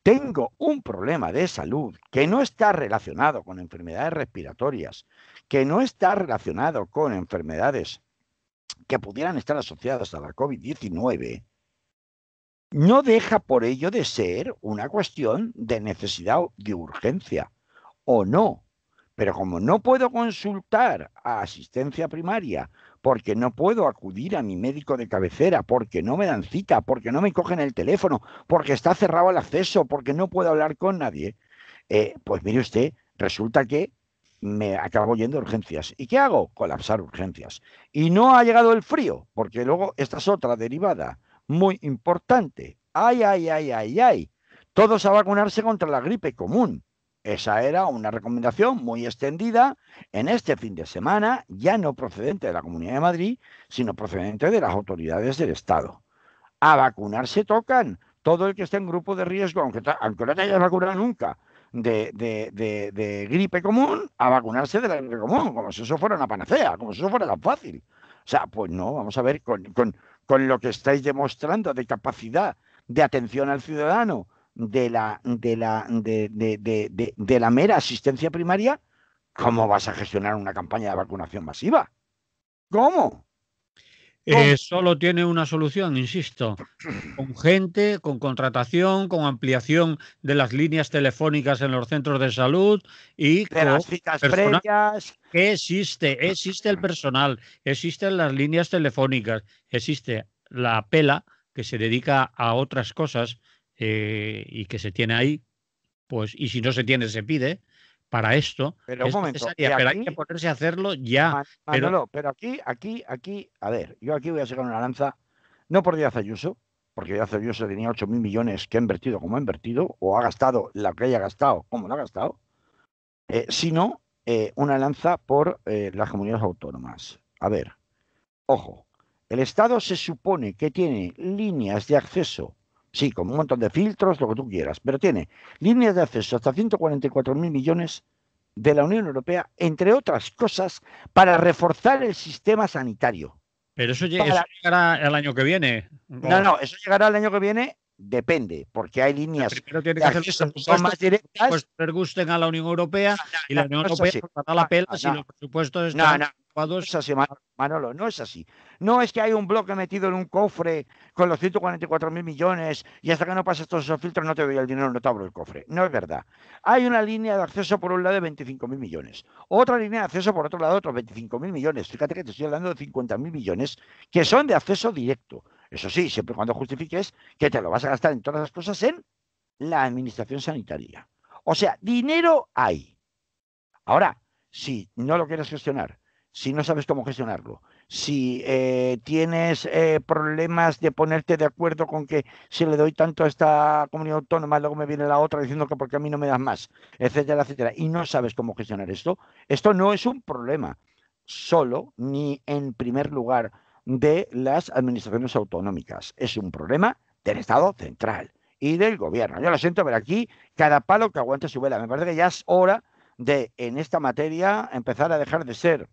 [SPEAKER 2] tengo un problema de salud que no está relacionado con enfermedades respiratorias, que no está relacionado con enfermedades que pudieran estar asociadas a la COVID-19, no deja por ello de ser una cuestión de necesidad o de urgencia, o no. Pero como no puedo consultar a asistencia primaria, porque no puedo acudir a mi médico de cabecera, porque no me dan cita, porque no me cogen el teléfono, porque está cerrado el acceso, porque no puedo hablar con nadie, pues mire usted, resulta que me acabo yendo a urgencias. ¿Y qué hago? Colapsar urgencias. Y no ha llegado el frío, porque luego esta es otra derivada muy importante. ¡Ay, ay, ay, ay, ay! Todos a vacunarse contra la gripe común. Esa era una recomendación muy extendida en este fin de semana, ya no procedente de la Comunidad de Madrid, sino procedente de las autoridades del Estado. A vacunarse tocan todo el que esté en grupo de riesgo, aunque no te hayas vacunado nunca de gripe común, a vacunarse de la gripe común, como si eso fuera una panacea, como si eso fuera tan fácil. O sea, pues no, vamos a ver, con lo que estáis demostrando de capacidad de atención al ciudadano, de la mera asistencia primaria, ¿cómo vas a gestionar una campaña de vacunación masiva? ¿Cómo? ¿Cómo?
[SPEAKER 1] Solo tiene una solución, insisto, con gente, con contratación, con ampliación de las líneas telefónicas en los centros de salud y
[SPEAKER 2] De
[SPEAKER 1] con
[SPEAKER 2] las citas
[SPEAKER 1] personal
[SPEAKER 2] previas.
[SPEAKER 1] que existe el personal, existen las líneas telefónicas, existe la pela que se dedica a otras cosas y que se tiene ahí, pues, y si no se tiene, se pide. Para esto
[SPEAKER 2] Pero un
[SPEAKER 1] es
[SPEAKER 2] momento,
[SPEAKER 1] necesaria, pero hay que
[SPEAKER 2] aquí,
[SPEAKER 1] ponerse a hacerlo ya. Pero
[SPEAKER 2] Manolo, pero aquí, a ver, yo aquí voy a sacar una lanza, no por Díaz Ayuso, porque Díaz Ayuso tenía 8.000 millones que ha invertido como ha invertido, o ha gastado lo que haya gastado como lo ha gastado, sino una lanza por las comunidades autónomas. A ver, ojo, el Estado se supone que tiene líneas de acceso, sí, con un montón de filtros, lo que tú quieras, pero tiene líneas de acceso hasta 144.000 millones de la Unión Europea, entre otras cosas, para reforzar el sistema sanitario.
[SPEAKER 1] eso
[SPEAKER 2] Para...
[SPEAKER 1] llegará el año que viene.
[SPEAKER 2] No, no, eso llegará el año que viene, depende, porque hay líneas
[SPEAKER 1] Primero tiene
[SPEAKER 2] de
[SPEAKER 1] que hacer los
[SPEAKER 2] acceso que son
[SPEAKER 1] presupuestos,
[SPEAKER 2] más directas.
[SPEAKER 1] pues les gusten a la Unión Europea y
[SPEAKER 2] No,
[SPEAKER 1] la Unión
[SPEAKER 2] no es
[SPEAKER 1] Europea
[SPEAKER 2] así.
[SPEAKER 1] nos dará la pela
[SPEAKER 2] No,
[SPEAKER 1] si
[SPEAKER 2] no,
[SPEAKER 1] los presupuestos
[SPEAKER 2] no,
[SPEAKER 1] están
[SPEAKER 2] no, no
[SPEAKER 1] adecuados.
[SPEAKER 2] es así, Manolo, no es así. No es que hay un bloque metido en un cofre con los 144.000 millones y hasta que no pases todos esos filtros no te doy el dinero, no te abro el cofre. No es verdad. Hay una línea de acceso por un lado de 25.000 millones, otra línea de acceso por otro lado de otros 25.000 millones. Fíjate que te estoy hablando de 50.000 millones que son de acceso directo. Eso sí, siempre y cuando justifiques que te lo vas a gastar en todas las cosas en la administración sanitaria. O sea, dinero hay. Ahora, si no lo quieres gestionar, si no sabes cómo gestionarlo, si tienes problemas de ponerte de acuerdo con que si le doy tanto a esta comunidad autónoma, luego me viene la otra diciendo que porque a mí no me das más, etcétera, etcétera, y no sabes cómo gestionar esto no es un problema solo ni en primer lugar de las administraciones autonómicas, es un problema del Estado central y del gobierno. Yo lo siento, pero aquí cada palo que aguante su vela. Me parece que ya es hora de, en esta materia, empezar a dejar de ser,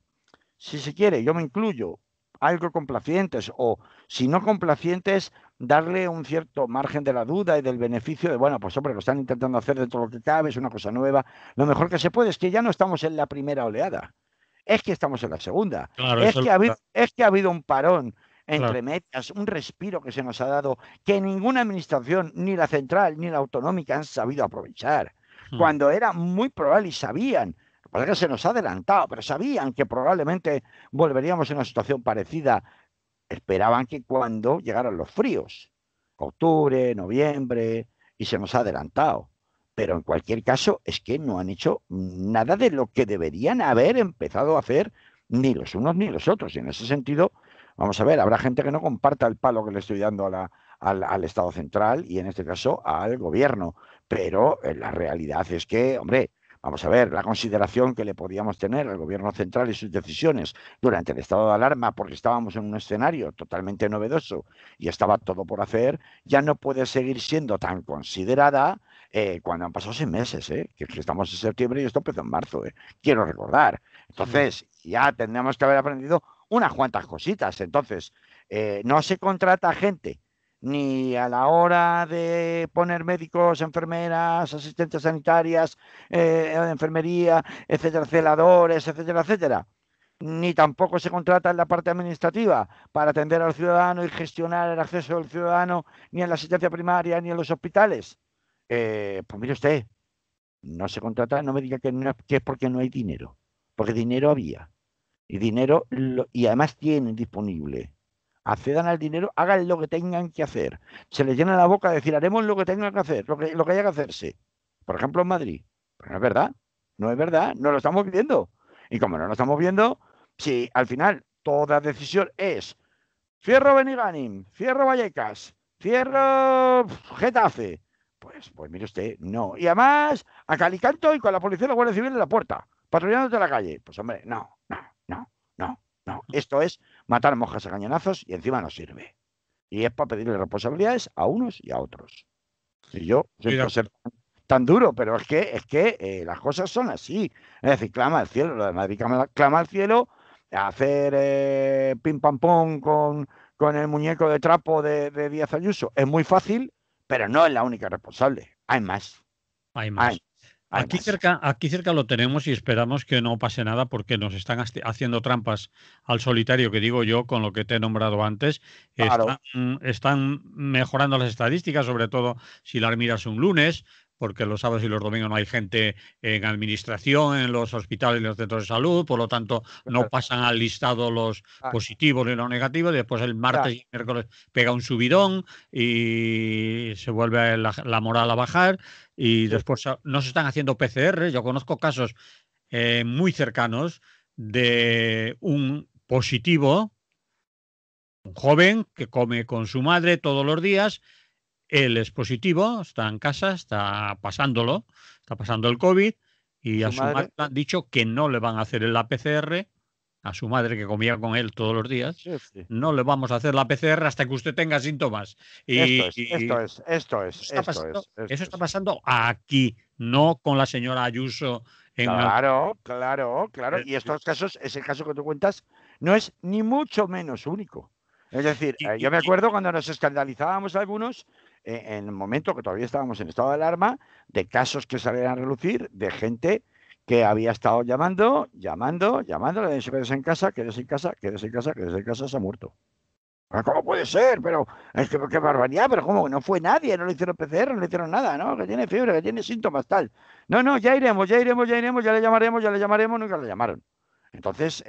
[SPEAKER 2] si se quiere, yo me incluyo, algo complacientes o, si no complacientes, darle un cierto margen de la duda y del beneficio de, bueno, pues hombre, lo están intentando hacer dentro de lo que cabe, es una cosa nueva. Lo mejor que se puede es que ya no estamos en la primera oleada, es que estamos en la segunda,
[SPEAKER 1] Claro, eso
[SPEAKER 2] es que ha habido un parón
[SPEAKER 1] claro.
[SPEAKER 2] entre medias, un respiro que se nos ha dado que ninguna administración, ni la central ni la autonómica, han sabido aprovechar.
[SPEAKER 1] Hmm.
[SPEAKER 2] Cuando era muy probable y sabían, lo que pasa es que se nos ha adelantado, pero sabían que probablemente volveríamos a una situación parecida. Esperaban que cuando llegaran los fríos, octubre, noviembre, y se nos ha adelantado. Pero en cualquier caso, es que no han hecho nada de lo que deberían haber empezado a hacer ni los unos ni los otros. Y en ese sentido, vamos a ver, habrá gente que no comparta el palo que le estoy dando al Estado central y en este caso al gobierno. Pero la realidad es que, hombre, vamos a ver, la consideración que le podíamos tener al gobierno central y sus decisiones durante el estado de alarma, porque estábamos en un escenario totalmente novedoso y estaba todo por hacer, ya no puede seguir siendo tan considerada cuando han pasado 6 meses, que estamos en septiembre y esto empezó en marzo, quiero recordar.
[SPEAKER 1] Hmm.
[SPEAKER 2] Entonces, ya tendríamos que haber aprendido unas cuantas cositas. Entonces, no se contrata gente ni a la hora de poner médicos, enfermeras, asistentes sanitarias, enfermería, etcétera, celadores, etcétera, etcétera, ni tampoco se contrata en la parte administrativa para atender al ciudadano y gestionar el acceso del ciudadano, ni en la asistencia primaria, ni en los hospitales. Pues mire usted, no se contrata, no me diga que es porque no hay dinero, porque dinero había, y y además tienen disponible. Accedan al dinero, hagan lo que tengan que hacer. Se les llena la boca de decir, haremos lo que tengan que hacer, lo que haya que hacerse. Por ejemplo, en Madrid. Pero no es verdad, no es verdad, no lo estamos viendo. Y como no lo estamos viendo, si al final toda decisión es cierro Benigànim, cierro Vallecas, cierro Getafe, Pues mire usted, no. Y además, a calicanto y con la policía y la Guardia Civil en la puerta, patrullándote la calle. Pues hombre, no. Esto es matar moscas a cañonazos y encima no sirve. Y es para pedirle responsabilidades a unos y a otros. Y yo siento ser tan duro, pero es que las cosas son así. Es decir, clama al cielo, lo de Madrid clama al cielo, hacer pim pam pum con el muñeco de trapo de Díaz Ayuso es muy fácil, pero no es la única responsable. Hay más,
[SPEAKER 1] Hay más.
[SPEAKER 2] hay, hay más.
[SPEAKER 1] Aquí cerca lo tenemos y esperamos que no pase nada porque nos están haciendo trampas al solitario, que digo yo, con lo que te he nombrado antes.
[SPEAKER 2] Claro,
[SPEAKER 1] Están mejorando las estadísticas, sobre todo si las miras un lunes, porque los sábados y los domingos no hay gente en administración, en los hospitales y los centros de salud, por lo tanto no pasan al listado los
[SPEAKER 2] ah,
[SPEAKER 1] positivos ni los negativos. Después el
[SPEAKER 2] ya,
[SPEAKER 1] martes y el miércoles pega un subidón y se vuelve la moral a bajar y
[SPEAKER 2] sí,
[SPEAKER 1] después no se están haciendo PCR. Yo conozco casos muy cercanos de un positivo, un joven que come con su madre todos los días. Él es positivo, está en casa, está pasando el COVID y a
[SPEAKER 2] su
[SPEAKER 1] su madre
[SPEAKER 2] madre,
[SPEAKER 1] le han dicho que no le van a hacer la PCR, a su madre que comía con él todos los días.
[SPEAKER 2] sí, sí.
[SPEAKER 1] No le vamos a hacer la PCR hasta que usted tenga síntomas.
[SPEAKER 2] Esto
[SPEAKER 1] Y,
[SPEAKER 2] es,
[SPEAKER 1] y
[SPEAKER 2] esto es, esto
[SPEAKER 1] eso
[SPEAKER 2] es,
[SPEAKER 1] está
[SPEAKER 2] esto
[SPEAKER 1] pasando,
[SPEAKER 2] es,
[SPEAKER 1] eso
[SPEAKER 2] esto
[SPEAKER 1] está
[SPEAKER 2] es.
[SPEAKER 1] pasando aquí, no con la señora Ayuso en el.
[SPEAKER 2] Claro.
[SPEAKER 1] eh,
[SPEAKER 2] Y estos casos, ese caso que tú cuentas, no es ni mucho menos único. Es decir,
[SPEAKER 1] y-
[SPEAKER 2] yo
[SPEAKER 1] y-
[SPEAKER 2] me
[SPEAKER 1] y-
[SPEAKER 2] acuerdo cuando nos escandalizábamos algunos, en el momento que todavía estábamos en estado de alarma, de casos que salían a relucir de gente que había estado llamando, le habían dicho quédese en casa, quédese en casa, quédese en casa, quédese en casa, se ha muerto. ¿Cómo puede ser? Pero es que qué barbaridad, pero ¿cómo? No fue nadie, no le hicieron PCR, no le hicieron nada, ¿no? Que tiene fiebre, que tiene síntomas, tal. No, ya le llamaremos, nunca le llamaron. Entonces,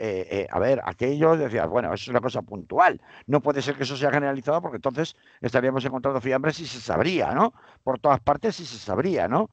[SPEAKER 2] a ver, aquello decías, bueno, eso es una cosa puntual. No puede ser que eso sea generalizado porque entonces estaríamos encontrando fiambres y se sabría, ¿no? Por todas partes sí se sabría, ¿no?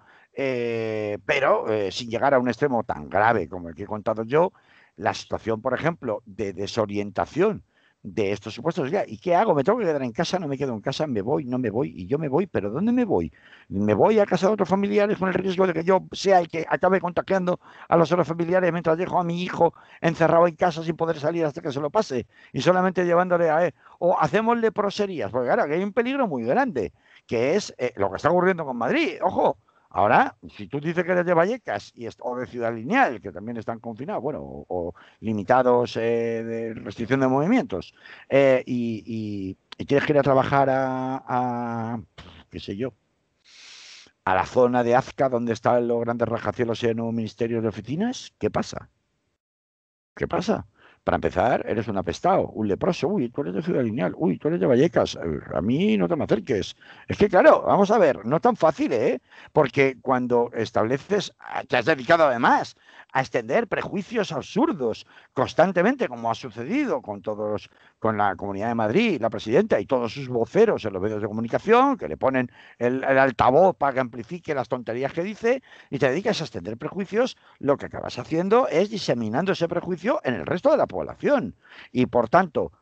[SPEAKER 2] Pero sin llegar a un extremo tan grave como el que he contado yo, la situación, por ejemplo, de desorientación de estos supuestos ya. ¿Y qué hago? ¿Me tengo que quedar en casa? ¿No me quedo en casa? ¿Me voy? ¿No me voy? Y yo me voy, pero ¿dónde me voy? ¿Me voy a casa de otros familiares con el riesgo de que yo sea el que acabe contagiando a los otros familiares mientras dejo a mi hijo encerrado en casa sin poder salir hasta que se lo pase? Y solamente llevándole a él. O hacemos leproserías, porque claro, que hay un peligro muy grande, que es lo que está ocurriendo con Madrid. Ojo, ahora, si tú dices que eres de Vallecas o de Ciudad Lineal, que también están confinados, bueno, o limitados de restricción de movimientos, y tienes que ir a trabajar qué sé yo, a la zona de Azca donde están los grandes rascacielos y el nuevo ministerio de oficinas, ¿qué pasa? ¿Qué pasa? Para empezar, eres un apestado, un leproso. Uy, tú eres de Ciudad Lineal. Uy, tú eres de Vallecas. A mí no te me acerques. Es que, claro, vamos a ver, no es tan fácil, ¿eh? Porque cuando estableces, te has dedicado además a extender prejuicios absurdos constantemente, como ha sucedido con todos, con la Comunidad de Madrid, la presidenta y todos sus voceros en los medios de comunicación, que le ponen el altavoz para que amplifique las tonterías que dice, y te dedicas a extender prejuicios, lo que acabas haciendo es diseminando ese prejuicio en el resto de la población. Y por tanto,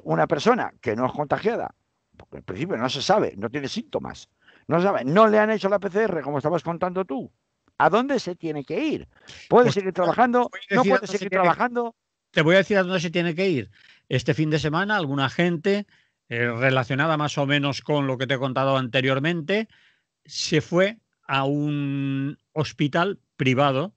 [SPEAKER 2] una persona que no es contagiada, porque en principio no se sabe, no tiene síntomas, no se sabe, no le han hecho la PCR como estabas contando tú. ¿A dónde se tiene que ir? ¿Puede
[SPEAKER 1] pues
[SPEAKER 2] seguir trabajando?
[SPEAKER 1] voy a
[SPEAKER 2] ¿No
[SPEAKER 1] decir a
[SPEAKER 2] puede
[SPEAKER 1] dónde se
[SPEAKER 2] seguir
[SPEAKER 1] tiene
[SPEAKER 2] trabajando?
[SPEAKER 1] Te voy a decir a dónde se tiene que ir. Este fin de semana, alguna gente relacionada más o menos con lo que te he contado anteriormente, se fue a un hospital privado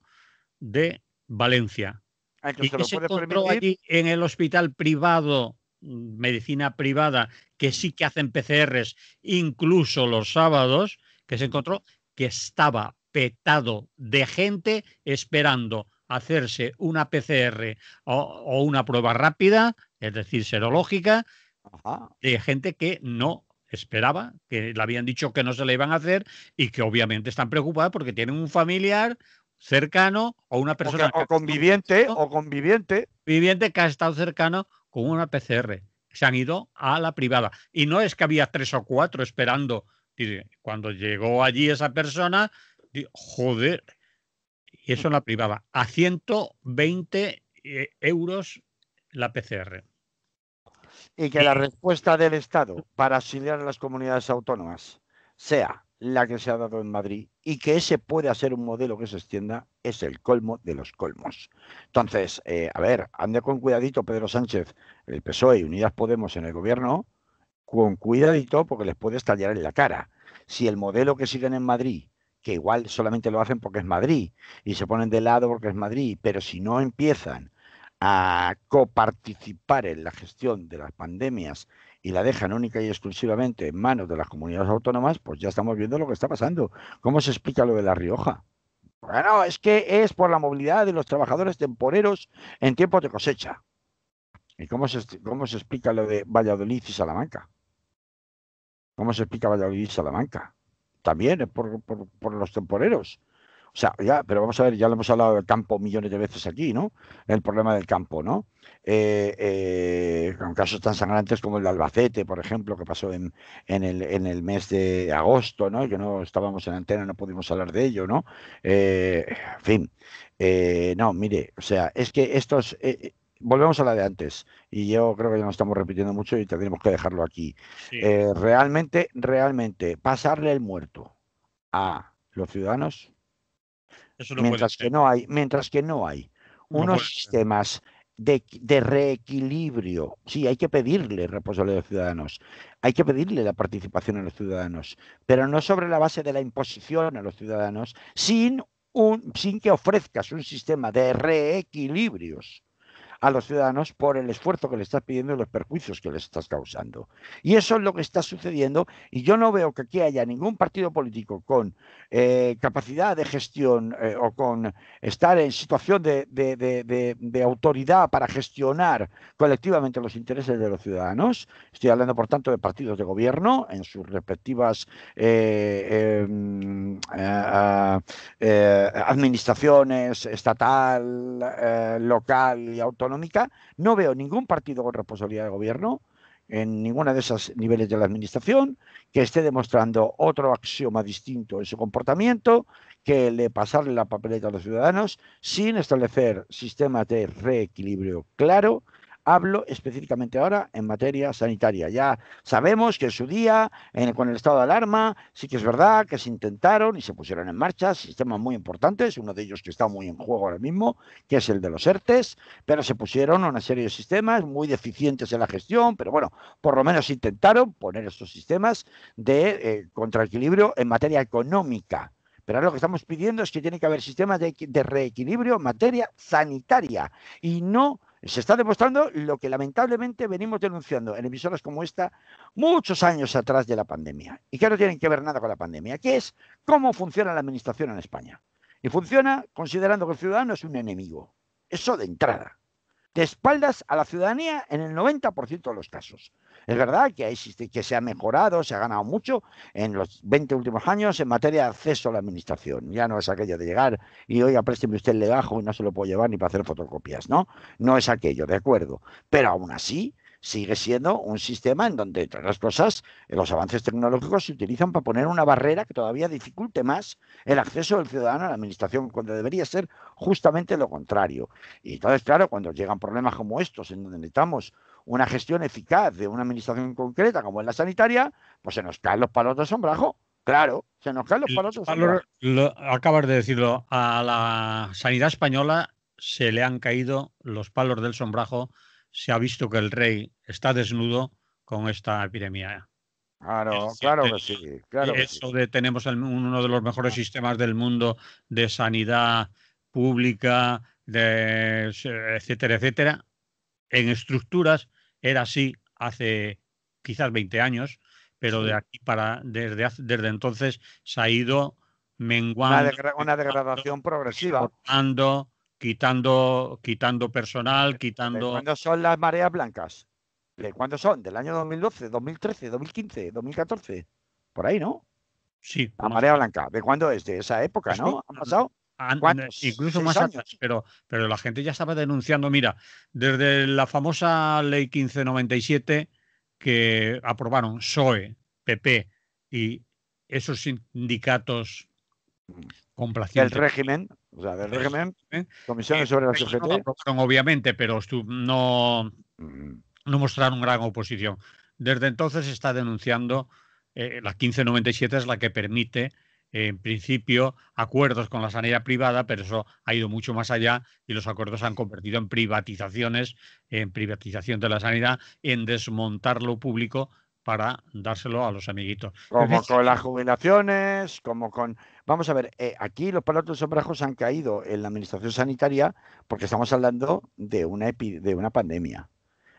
[SPEAKER 1] de Valencia.
[SPEAKER 2] ¿El que
[SPEAKER 1] ¿Y
[SPEAKER 2] se
[SPEAKER 1] qué
[SPEAKER 2] lo
[SPEAKER 1] se
[SPEAKER 2] puede
[SPEAKER 1] encontró
[SPEAKER 2] permitir?
[SPEAKER 1] allí en el hospital privado, medicina privada, que sí que hacen PCRs incluso los sábados? Que se encontró que estaba petado de gente esperando hacerse una PCR o una prueba rápida, es decir, serológica,
[SPEAKER 2] Ajá.
[SPEAKER 1] de gente que no esperaba, que le habían dicho que no se le iban a hacer y que obviamente están preocupadas porque tienen un familiar cercano o una persona que ha estado
[SPEAKER 2] O conviviente.
[SPEAKER 1] viviente que ha estado cercano con una PCR. Se han ido a la privada. Y no es que había 3 o 4 esperando. Cuando llegó allí esa persona, joder, y eso en la privada, a 120 euros la PCR.
[SPEAKER 2] Y que la respuesta del Estado para auxiliar a las comunidades autónomas sea la que se ha dado en Madrid y que ese pueda ser un modelo que se extienda, es el colmo de los colmos. Entonces, a ver, ande con cuidadito Pedro Sánchez, el PSOE y Unidas Podemos en el gobierno, con cuidadito porque les puede estallar en la cara. Si el modelo que siguen en Madrid, que igual solamente lo hacen porque es Madrid y se ponen de lado porque es Madrid, pero si no empiezan a coparticipar en la gestión de las pandemias y la dejan única y exclusivamente en manos de las comunidades autónomas, pues ya estamos viendo lo que está pasando. ¿Cómo se explica lo de La Rioja? Bueno, es que es por la movilidad de los trabajadores temporeros en tiempos de cosecha. ¿Y cómo se explica lo de Valladolid y Salamanca? ¿Cómo se explica Valladolid y Salamanca? También es por los temporeros. O sea, ya, pero vamos a ver, ya lo hemos hablado del campo millones de veces aquí, ¿no? El problema del campo, ¿no? Con casos tan sangrantes como el de Albacete, por ejemplo, que pasó en el mes de agosto, ¿no? Y que no estábamos en antena, no pudimos hablar de ello, ¿no? En fin, no, mire, o sea, es que estos... volvemos a la de antes, y yo creo que ya nos estamos repitiendo mucho y tendremos que dejarlo aquí.
[SPEAKER 1] Sí,
[SPEAKER 2] Realmente, pasarle el muerto a los ciudadanos
[SPEAKER 1] eso no puede
[SPEAKER 2] mientras
[SPEAKER 1] ser.
[SPEAKER 2] que no hay, mientras que no hay
[SPEAKER 1] No
[SPEAKER 2] unos
[SPEAKER 1] puede ser.
[SPEAKER 2] sistemas de reequilibrio. Sí, hay que pedirle responsabilidad a los ciudadanos, hay que pedirle la participación a los ciudadanos, pero no sobre la base de la imposición a los ciudadanos, sin que ofrezcas un sistema de reequilibrios a los ciudadanos por el esfuerzo que le estás pidiendo y los perjuicios que les estás causando. Y eso es lo que está sucediendo y yo no veo que aquí haya ningún partido político con capacidad de gestión o con estar en situación de autoridad para gestionar colectivamente los intereses de los ciudadanos. Estoy hablando, por tanto, de partidos de gobierno en sus respectivas administraciones estatal, local y autonómica. No veo ningún partido con responsabilidad de gobierno en ninguna de esos niveles de la administración que esté demostrando otro axioma distinto en su comportamiento que el de pasarle la papeleta a los ciudadanos sin establecer sistemas de reequilibrio claro. Hablo específicamente ahora en materia sanitaria. Ya sabemos que en su día, con el estado de alarma, sí que es verdad que se intentaron y se pusieron en marcha sistemas muy importantes, uno de ellos que está muy en juego ahora mismo, que es el de los ERTES, pero se pusieron una serie de sistemas muy deficientes en la gestión, pero bueno, por lo menos intentaron poner estos sistemas de contraequilibrio en materia económica. Pero ahora lo que estamos pidiendo es que tiene que haber sistemas de reequilibrio en materia sanitaria y no se está demostrando lo que lamentablemente venimos denunciando en emisoras como esta muchos años atrás de la pandemia y que no tienen que ver nada con la pandemia, que es cómo funciona la administración en España. Y funciona considerando que el ciudadano es un enemigo. Eso de entrada. De espaldas a la ciudadanía en el 90% de los casos. Es verdad que se ha mejorado, se ha ganado mucho en los 20 últimos años en materia de acceso a la administración. Ya no es aquello de llegar y, oiga, présteme usted el legajo y no se lo puedo llevar ni para hacer fotocopias, ¿no? No es aquello, de acuerdo. Pero aún así sigue siendo un sistema en donde, entre otras cosas, los avances tecnológicos se utilizan para poner una barrera que todavía dificulte más el acceso del ciudadano a la administración, cuando debería ser justamente lo contrario. Y entonces, claro, cuando llegan problemas como estos, en donde necesitamos una gestión eficaz de una administración concreta, como es la sanitaria, pues se nos caen los palos de sombrajo. Claro, se nos caen los palos de sombrajo.
[SPEAKER 1] Acabas de decirlo, a la sanidad española se le han caído los palos del sombrajo. Se ha visto que el rey está desnudo con esta epidemia. Es
[SPEAKER 2] Claro,
[SPEAKER 1] decir,
[SPEAKER 2] claro que sí, claro que sí.
[SPEAKER 1] eso de tenemos uno de los mejores sistemas del mundo de sanidad pública, etcétera, etcétera, en estructuras era así hace quizás 20 años, pero de
[SPEAKER 2] Sí.
[SPEAKER 1] aquí desde entonces se ha ido
[SPEAKER 2] Una,
[SPEAKER 1] menguando,
[SPEAKER 2] una degradación progresiva.
[SPEAKER 1] recortando, quitando personal,
[SPEAKER 2] ¿De
[SPEAKER 1] quitando.
[SPEAKER 2] cuándo son las mareas blancas? ¿De cuándo son? ¿Del año 2012, 2013, 2015, 2014? Por ahí, ¿no?
[SPEAKER 1] Sí,
[SPEAKER 2] La
[SPEAKER 1] más.
[SPEAKER 2] marea blanca. ¿De cuándo es? De esa época,
[SPEAKER 1] Pues,
[SPEAKER 2] ¿no? ¿Han pasado? ¿Cuántos?
[SPEAKER 1] incluso
[SPEAKER 2] ¿Seis
[SPEAKER 1] más atrás,
[SPEAKER 2] años?
[SPEAKER 1] pero la gente ya estaba denunciando, mira, desde la famosa ley 1597 que aprobaron PSOE, PP y esos sindicatos
[SPEAKER 2] Del
[SPEAKER 1] complacientes.
[SPEAKER 2] régimen, o sea, del régimen,
[SPEAKER 1] ¿Eh?
[SPEAKER 2] comisiones sobre la
[SPEAKER 1] Ellos no lo
[SPEAKER 2] CGT.
[SPEAKER 1] aprobaron, obviamente, pero no,
[SPEAKER 2] Mm,
[SPEAKER 1] no mostraron gran oposición. Desde entonces se está denunciando la 1597 es la que permite, en principio, acuerdos con la sanidad privada, pero eso ha ido mucho más allá y los acuerdos se han convertido en privatizaciones, en privatización de la sanidad, en desmontar lo público para dárselo a los amiguitos.
[SPEAKER 2] Como con las jubilaciones, como con... Vamos a ver, aquí los palos de sombrajos han caído en la administración sanitaria porque estamos hablando de de una pandemia.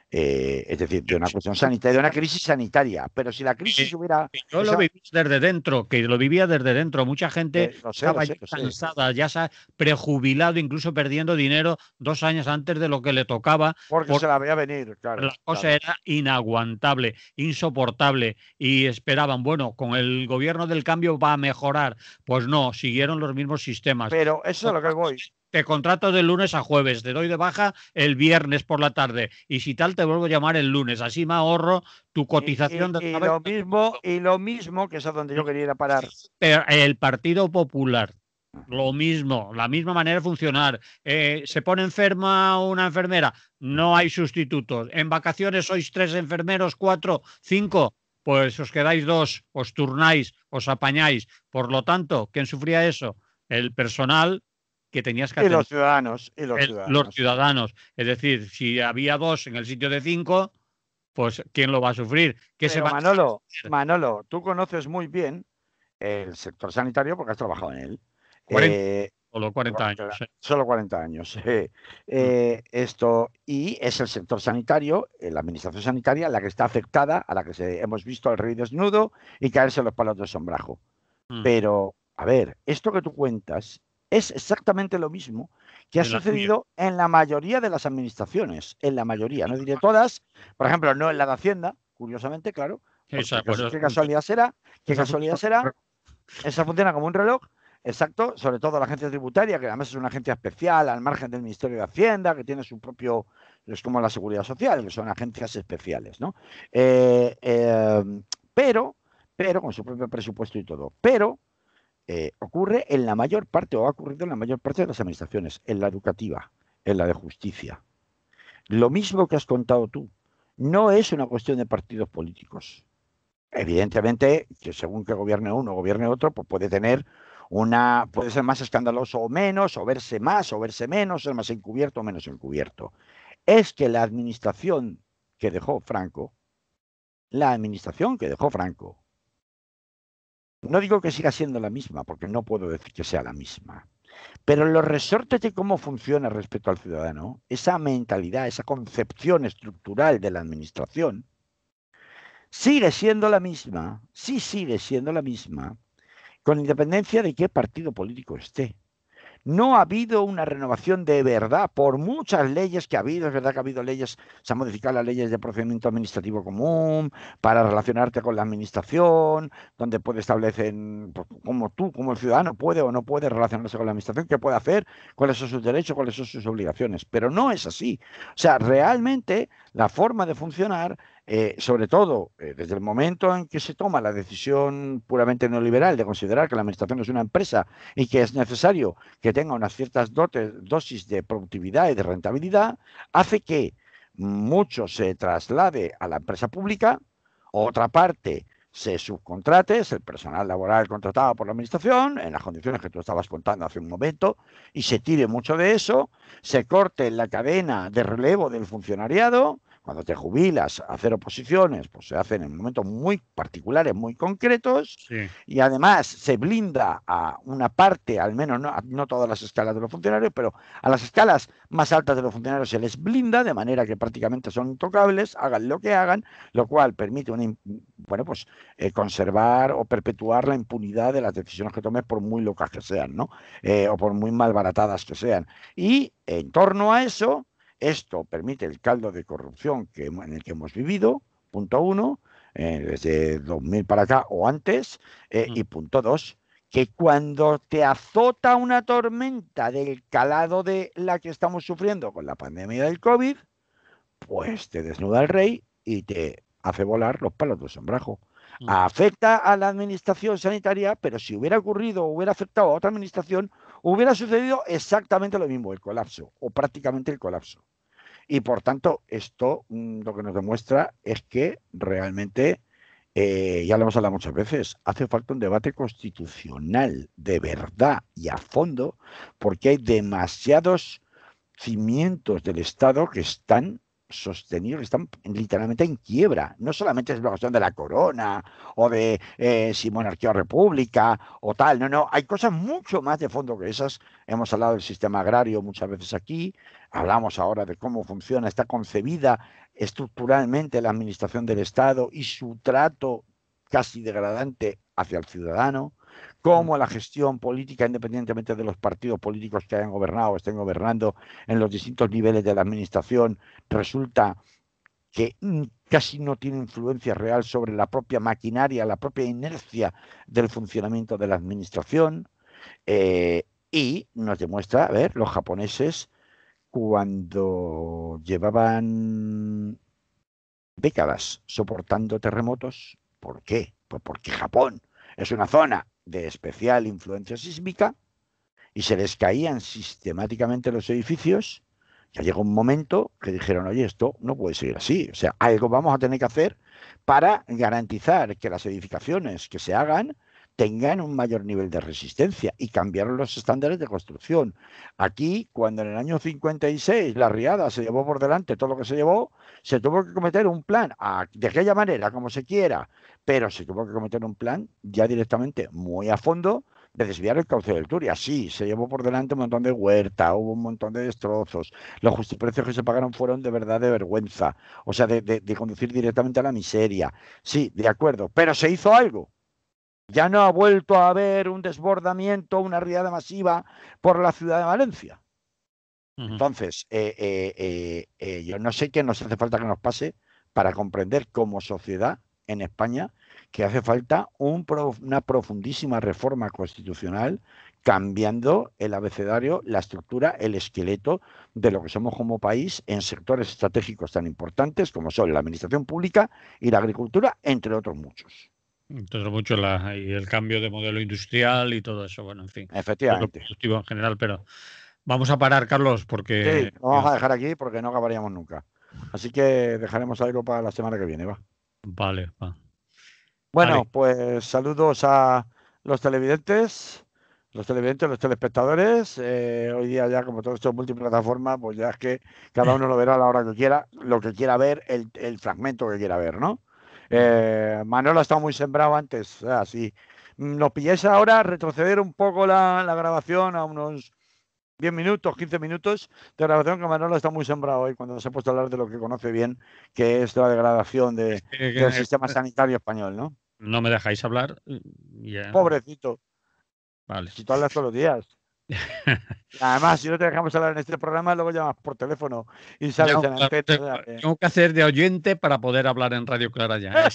[SPEAKER 2] Es decir, de una cuestión sanitaria, de una crisis sanitaria. Pero si la crisis hubiera...
[SPEAKER 1] Yo lo viví desde dentro, que lo vivía desde dentro. Mucha gente
[SPEAKER 2] lo
[SPEAKER 1] estaba
[SPEAKER 2] sé.
[SPEAKER 1] cansada, ya se ha prejubilado, incluso perdiendo dinero 2 años antes de lo que le tocaba.
[SPEAKER 2] Porque se la veía venir, claro.
[SPEAKER 1] La cosa era inaguantable, insoportable, y esperaban, bueno, con el gobierno del cambio va a mejorar. Pues no, siguieron los mismos sistemas.
[SPEAKER 2] Pero eso es a lo que voy.
[SPEAKER 1] Te contrato de lunes a jueves, te doy de baja el viernes por la tarde y si tal te vuelvo a llamar el lunes, así me ahorro tu cotización de
[SPEAKER 2] y lo mismo, que es a donde yo quería ir a parar.
[SPEAKER 1] El Partido Popular, lo mismo, la misma manera de funcionar. Se pone enferma una enfermera, no hay sustitutos. En vacaciones sois 3 enfermeros, 4, 5, pues os quedáis 2, os turnáis, os apañáis. Por lo tanto, ¿quién sufría eso? El personal que tenías que atender.
[SPEAKER 2] Los ciudadanos.
[SPEAKER 1] Los ciudadanos. Es decir, si había 2 en el sitio de 5, pues ¿quién lo va a sufrir?
[SPEAKER 2] Manolo, tú conoces muy bien el sector sanitario porque has trabajado en él.
[SPEAKER 1] 40, solo 40 años.
[SPEAKER 2] Solo 40 años. Esto, y es el sector sanitario, la administración sanitaria, la que está afectada, a la que hemos visto al rey desnudo y caerse los palos de sombrajo. Pero, a ver, esto que tú cuentas es exactamente lo mismo que ha sucedido en la mayoría de las administraciones. En la mayoría, no diré todas. Por ejemplo, no en la de Hacienda, curiosamente, claro. ¿Qué casualidad será? Esa funciona como un reloj. Exacto, sobre todo la agencia tributaria, que además es una agencia especial al margen del Ministerio de Hacienda, que tiene su propio, es como la Seguridad Social, que son agencias especiales, ¿no? Pero, con su propio presupuesto y todo. Pero ocurre en la mayor parte, o ha ocurrido en la mayor parte de las administraciones, en la educativa, en la de justicia. Lo mismo que has contado tú, no es una cuestión de partidos políticos. Evidentemente, que según que gobierne uno o gobierne otro, pues puede ser más escandaloso o menos, o verse más o verse menos, ser más encubierto o menos encubierto. Es que la administración que dejó Franco, no digo que siga siendo la misma, porque no puedo decir que sea la misma, pero los resortes de cómo funciona respecto al ciudadano, esa mentalidad, esa concepción estructural de la administración, sigue siendo la misma, sigue siendo la misma, con independencia de qué partido político esté. No ha habido una renovación de verdad por muchas leyes que ha habido. Es verdad que ha habido leyes, se han modificado las leyes de procedimiento administrativo común para relacionarte con la administración, donde puede establecer como el ciudadano puede o no puede relacionarse con la administración, qué puede hacer, cuáles son sus derechos, cuáles son sus obligaciones. Pero no es así. O sea, realmente la forma de funcionar, sobre todo desde el momento en que se toma la decisión puramente neoliberal de considerar que la administración es una empresa y que es necesario que tenga unas ciertas dosis de productividad y de rentabilidad, hace que mucho se traslade a la empresa pública, otra parte se subcontrate, es el personal laboral contratado por la administración, en las condiciones que tú estabas contando hace un momento, y se tire mucho de eso, se corte la cadena de relevo del funcionariado. Cuando te jubilas, hacer oposiciones, pues se hacen en momentos muy particulares, muy concretos, y además se blinda a una parte, al menos no todas las escalas de los funcionarios, pero a las escalas más altas de los funcionarios se les blinda, de manera que prácticamente son intocables, hagan lo que hagan, lo cual permite conservar o perpetuar la impunidad de las decisiones que tomes, por muy locas que sean, ¿no? O por muy malbaratadas que sean. Y en torno a eso, esto permite el caldo de corrupción en el que hemos vivido, punto 1, desde 2000 para acá o antes, y punto 2, que cuando te azota una tormenta del calado de la que estamos sufriendo con la pandemia del COVID, pues te desnuda el rey y te hace volar los palos de sombrajo. Afecta a la administración sanitaria, pero si hubiera ocurrido o hubiera afectado a otra administración, hubiera sucedido exactamente lo mismo, el colapso, o prácticamente el colapso. Y por tanto, esto lo que nos demuestra es que realmente ya lo hemos hablado muchas veces, hace falta un debate constitucional de verdad y a fondo, porque hay demasiados cimientos del Estado que están sostenidos, están literalmente en quiebra. No solamente es la cuestión de la corona o de si monarquía o república o tal, no, hay cosas mucho más de fondo que esas. Hemos hablado del sistema agrario muchas veces aquí, hablamos ahora de cómo funciona, está concebida estructuralmente la administración del Estado y su trato casi degradante hacia el ciudadano, cómo la gestión política, independientemente de los partidos políticos que hayan gobernado o estén gobernando en los distintos niveles de la administración, resulta que casi no tiene influencia real sobre la propia maquinaria, la propia inercia del funcionamiento de la administración. Y nos demuestra, a ver, los japoneses cuando llevaban décadas soportando terremotos, ¿por qué? Pues porque Japón es una zona de especial influencia sísmica y se les caían sistemáticamente los edificios. Ya llegó un momento que dijeron, oye, esto no puede seguir así. O sea, algo vamos a tener que hacer para garantizar que las edificaciones que se hagan tengan un mayor nivel de resistencia y cambiaron los estándares de construcción. Aquí, cuando en el año 56 la riada se llevó por delante todo lo que se llevó, se tuvo que cometer un plan de aquella manera, como se quiera, pero se tuvo que cometer un plan ya directamente muy a fondo de desviar el cauce del Turia. Sí, se llevó por delante un montón de huerta, hubo un montón de destrozos. Los justiprecios que se pagaron fueron de verdad de vergüenza, o sea, de conducir directamente a la miseria. Sí, de acuerdo, pero se hizo algo. Ya no ha vuelto a haber un desbordamiento, una riada masiva por la ciudad de Valencia. Entonces, yo no sé qué nos hace falta que nos pase para comprender como sociedad en España que hace falta una profundísima reforma constitucional cambiando el abecedario, la estructura, el esqueleto de lo que somos como país en sectores estratégicos tan importantes como son la administración pública y la agricultura, entre otros muchos.
[SPEAKER 1] Entonces, mucho y el cambio de modelo industrial y todo eso, bueno, en fin, todo lo
[SPEAKER 2] Efectivamente.
[SPEAKER 1] productivo en general, pero vamos a parar, Carlos,
[SPEAKER 2] Sí,
[SPEAKER 1] porque
[SPEAKER 2] lo vamos a dejar aquí porque no acabaríamos nunca. Así que dejaremos algo para la semana que viene, va.
[SPEAKER 1] vale,
[SPEAKER 2] Bueno,
[SPEAKER 1] vale,
[SPEAKER 2] pues saludos a los televidentes, los telespectadores. Hoy día ya, como todo esto es multiplataforma, pues ya es que cada uno lo verá a la hora que quiera, lo que quiera ver, el fragmento que quiera ver, ¿no? Manolo ha estado muy sembrado antes, o sea, si nos pilláis ahora, retroceder un poco la grabación a unos 10 minutos, 15 minutos de grabación, que Manolo está muy sembrado hoy cuando se ha puesto a hablar de lo que conoce bien, que es la degradación del sistema sanitario español, ¿no?
[SPEAKER 1] no me dejáis hablar, ya,
[SPEAKER 2] Pobrecito,
[SPEAKER 1] vale.
[SPEAKER 2] si tú hablas todos los días. Y además, si no te dejamos hablar en este programa, luego llamas por teléfono y sales
[SPEAKER 1] Ya,
[SPEAKER 2] en
[SPEAKER 1] claro,
[SPEAKER 2] antena. O sea
[SPEAKER 1] tengo que hacer de oyente para poder hablar en Radio Clara ya.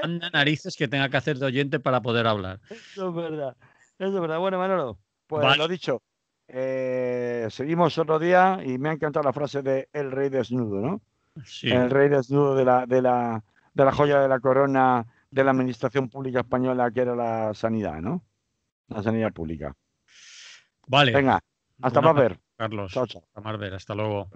[SPEAKER 1] Manda narices que tenga que hacer de oyente para poder hablar.
[SPEAKER 2] Eso es verdad. Eso es verdad. Bueno, Manolo, pues lo
[SPEAKER 1] Vale,
[SPEAKER 2] dicho. Seguimos otro día y me ha encantado la frase de el rey desnudo, ¿no?
[SPEAKER 1] sí,
[SPEAKER 2] El rey desnudo de la joya de la corona de la administración pública española, que era la sanidad, ¿no? La sanidad pública.
[SPEAKER 1] vale.
[SPEAKER 2] Venga, hasta
[SPEAKER 1] Un
[SPEAKER 2] más
[SPEAKER 1] abrazo,
[SPEAKER 2] ver.
[SPEAKER 1] Carlos.
[SPEAKER 2] Chao, chao.
[SPEAKER 1] Hasta más ver, hasta luego.